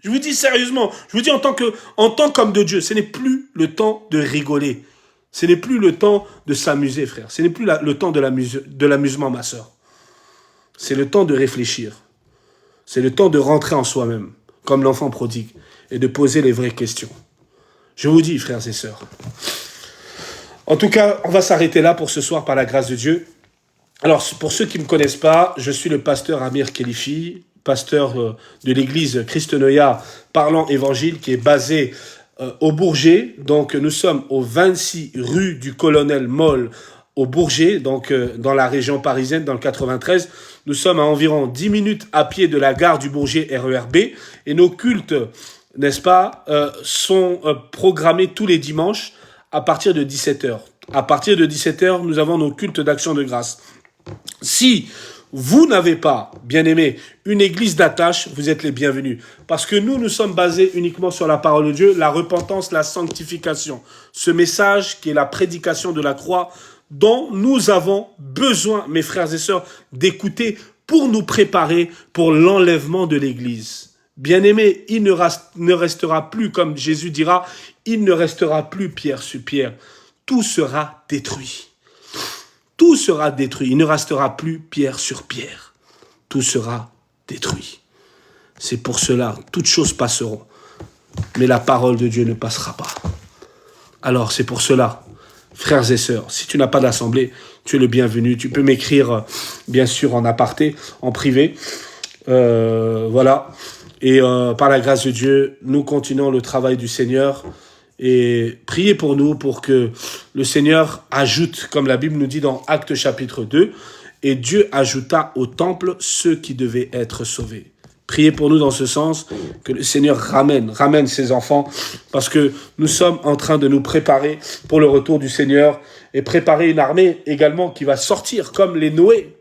Je vous dis sérieusement. Je vous dis en tant qu'homme de Dieu, ce n'est plus le temps de rigoler. Ce n'est plus le temps de s'amuser, frère. Ce n'est plus le temps de l'amusement, ma soeur. C'est le temps de réfléchir. C'est le temps de rentrer en soi-même, comme l'enfant prodigue, et de poser les vraies questions. Je vous dis, frères et sœurs. En tout cas, on va s'arrêter là pour ce soir par la grâce de Dieu. Alors, pour ceux qui ne me connaissent pas, je suis le pasteur Amir Khélifi, pasteur de l'église Christ Noya Parlant Évangile, qui est basé au Bourget. Donc, nous sommes au 26 rue du Colonel Moll, au Bourget, donc dans la région parisienne, dans le 93. Nous sommes à environ 10 minutes à pied de la gare du Bourget RERB. Et nos cultes, n'est-ce pas, sont programmés tous les dimanches à partir de 17h. À partir de 17h, nous avons nos cultes d'action de grâce. Si vous n'avez pas, bien aimé, une église d'attache, vous êtes les bienvenus. Parce que nous sommes basés uniquement sur la parole de Dieu, la repentance, la sanctification. Ce message qui est la prédication de la croix, dont nous avons besoin, mes frères et sœurs, d'écouter pour nous préparer pour l'enlèvement de l'église. Bien aimé, il ne restera plus, comme Jésus dira, il ne restera plus pierre sur pierre. Tout sera détruit. Tout sera détruit. Il ne restera plus pierre sur pierre. Tout sera détruit. C'est pour cela, toutes choses passeront. Mais la parole de Dieu ne passera pas. Alors, c'est pour cela, frères et sœurs, si tu n'as pas d'assemblée, tu es le bienvenu. Tu peux m'écrire, bien sûr, en aparté, en privé. Voilà. Et par la grâce de Dieu, nous continuons le travail du Seigneur. Et priez pour nous pour que le Seigneur ajoute, comme la Bible nous dit dans Actes chapitre 2, et Dieu ajouta au temple ceux qui devaient être sauvés. Priez pour nous dans ce sens, que le Seigneur ramène ses enfants, parce que nous sommes en train de nous préparer pour le retour du Seigneur et préparer une armée également qui va sortir comme les Noé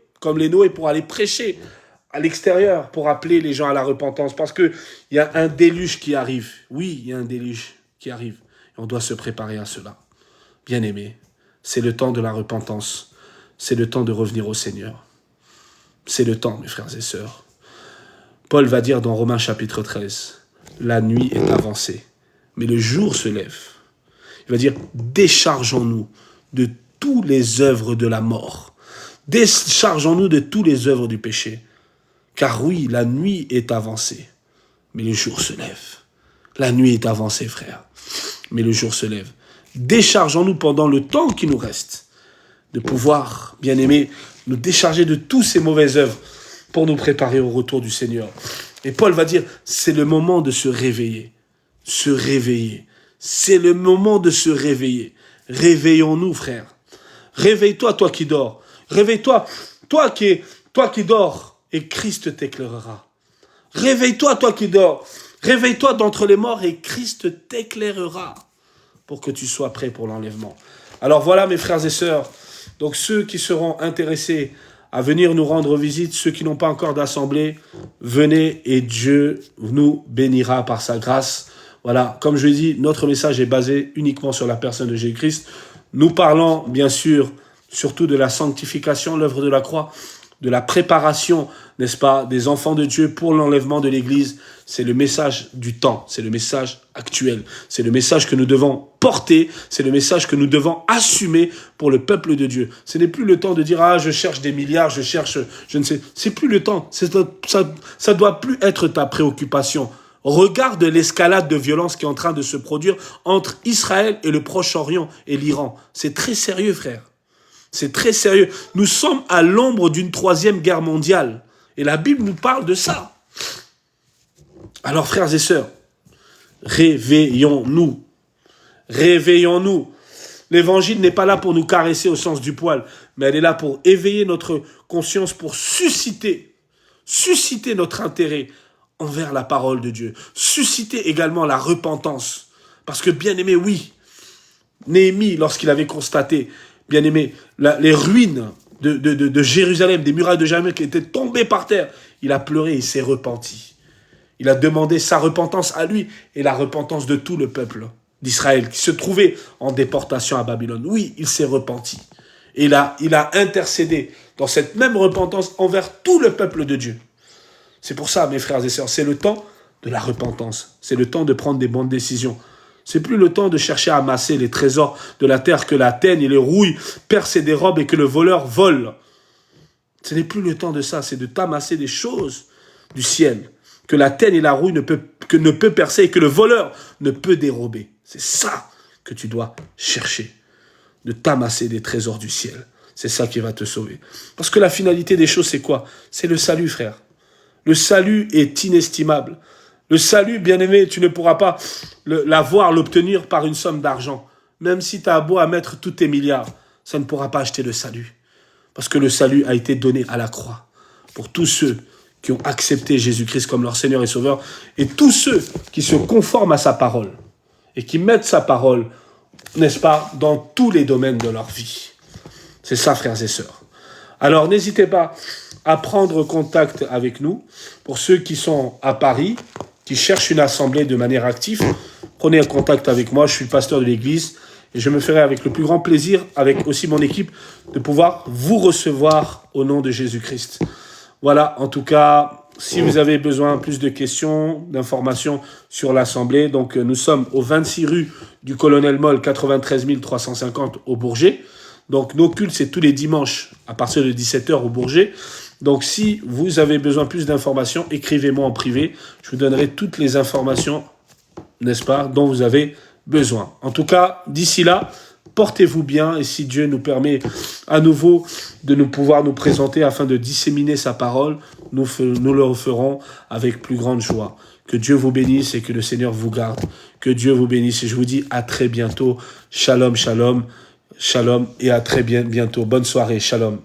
pour aller prêcher à l'extérieur, pour appeler les gens à la repentance, parce qu'il y a un déluge qui arrive. Oui, il y a un déluge qui arrive. Et on doit se préparer à cela. Bien-aimés, c'est le temps de la repentance. C'est le temps de revenir au Seigneur. C'est le temps, mes frères et sœurs. Paul va dire dans Romains chapitre 13, « La nuit est avancée, mais le jour se lève. » Il va dire, « Déchargeons-nous de toutes les œuvres de la mort. Déchargeons-nous de toutes les œuvres du péché. Car oui, la nuit est avancée, mais le jour se lève. » La nuit est avancée, frère, mais le jour se lève. Déchargeons-nous pendant le temps qui nous reste de pouvoir, bien aimés, nous décharger de toutes ces mauvaises œuvres pour nous préparer au retour du Seigneur. Et Paul va dire, c'est le moment de se réveiller. Se réveiller. C'est le moment de se réveiller. Réveillons-nous, frère. Réveille-toi, toi qui dors. Réveille-toi, toi qui dors, et Christ t'éclairera. Réveille-toi, toi qui dors. Réveille-toi d'entre les morts et Christ t'éclairera pour que tu sois prêt pour l'enlèvement. Alors voilà, mes frères et sœurs, donc ceux qui seront intéressés à venir nous rendre visite, ceux qui n'ont pas encore d'assemblée, venez et Dieu nous bénira par sa grâce. Voilà, comme je l'ai dit, notre message est basé uniquement sur la personne de Jésus-Christ. Nous parlons, bien sûr, surtout de la sanctification, l'œuvre de la croix, de la préparation, n'est-ce pas, des enfants de Dieu pour l'enlèvement de l'Église. C'est le message du temps, c'est le message actuel, c'est le message que nous devons porter, c'est le message que nous devons assumer pour le peuple de Dieu. Ce n'est plus le temps de dire « Ah, je cherche des milliards, je cherche... » je ne sais. C'est plus le temps, ça doit plus être ta préoccupation. Regarde l'escalade de violence qui est en train de se produire entre Israël et le Proche-Orient et l'Iran. C'est très sérieux, frère. C'est très sérieux. Nous sommes à l'ombre d'une 3e guerre mondiale. Et la Bible nous parle de ça. Alors, frères et sœurs, réveillons-nous. Réveillons-nous. L'évangile n'est pas là pour nous caresser au sens du poil, mais elle est là pour éveiller notre conscience, pour susciter notre intérêt envers la parole de Dieu. Susciter également la repentance. Parce que, bien aimé, oui, Néhémie, lorsqu'il avait constaté, bien aimé, les ruines de Jérusalem, des murailles de Jérusalem qui étaient tombées par terre, il a pleuré, il s'est repenti. Il a demandé sa repentance à lui et la repentance de tout le peuple d'Israël, qui se trouvait en déportation à Babylone. Oui, il s'est repenti. Et là, il a intercédé dans cette même repentance envers tout le peuple de Dieu. C'est pour ça, mes frères et sœurs, c'est le temps de la repentance. C'est le temps de prendre des bonnes décisions. C'est plus le temps de chercher à amasser les trésors de la terre, que la teigne et les rouilles percent et dérobent et que le voleur vole. Ce n'est plus le temps de ça, c'est de t'amasser des choses du ciel, que la teigne et la rouille ne peut percer et que le voleur ne peut dérober. C'est ça que tu dois chercher, de t'amasser des trésors du ciel. C'est ça qui va te sauver. Parce que la finalité des choses, c'est quoi? C'est le salut, frère. Le salut est inestimable. Le salut, bien-aimé, tu ne pourras pas l'avoir, l'obtenir par une somme d'argent. Même si tu as beau à mettre tous tes milliards, ça ne pourra pas acheter le salut. Parce que le salut a été donné à la croix pour tous ceux qui ont accepté Jésus-Christ comme leur Seigneur et Sauveur et tous ceux qui se conforment à sa parole et qui mettent sa parole, n'est-ce pas, dans tous les domaines de leur vie. C'est ça, frères et sœurs. Alors, n'hésitez pas à prendre contact avec nous. Pour ceux qui sont à Paris, qui cherchent une assemblée de manière active, prenez contact avec moi. Je suis le pasteur de l'église et je me ferai avec le plus grand plaisir, avec aussi mon équipe, de pouvoir vous recevoir au nom de Jésus-Christ. Voilà, en tout cas, si vous avez besoin plus de questions, d'informations sur l'assemblée, donc nous sommes au 26 rue du Colonel Moll, 93 350 au Bourget. Donc nos cultes, c'est tous les dimanches à partir de 17h au Bourget. Donc si vous avez besoin plus d'informations, écrivez-moi en privé. Je vous donnerai toutes les informations, n'est-ce pas, dont vous avez besoin. En tout cas, d'ici là, portez-vous bien et si Dieu nous permet à nouveau de nous pouvoir nous présenter afin de disséminer sa parole, nous le ferons avec plus grande joie. Que Dieu vous bénisse et que le Seigneur vous garde. Que Dieu vous bénisse et je vous dis à très bientôt. Shalom, shalom. Shalom et à très bientôt. Bonne soirée. Shalom.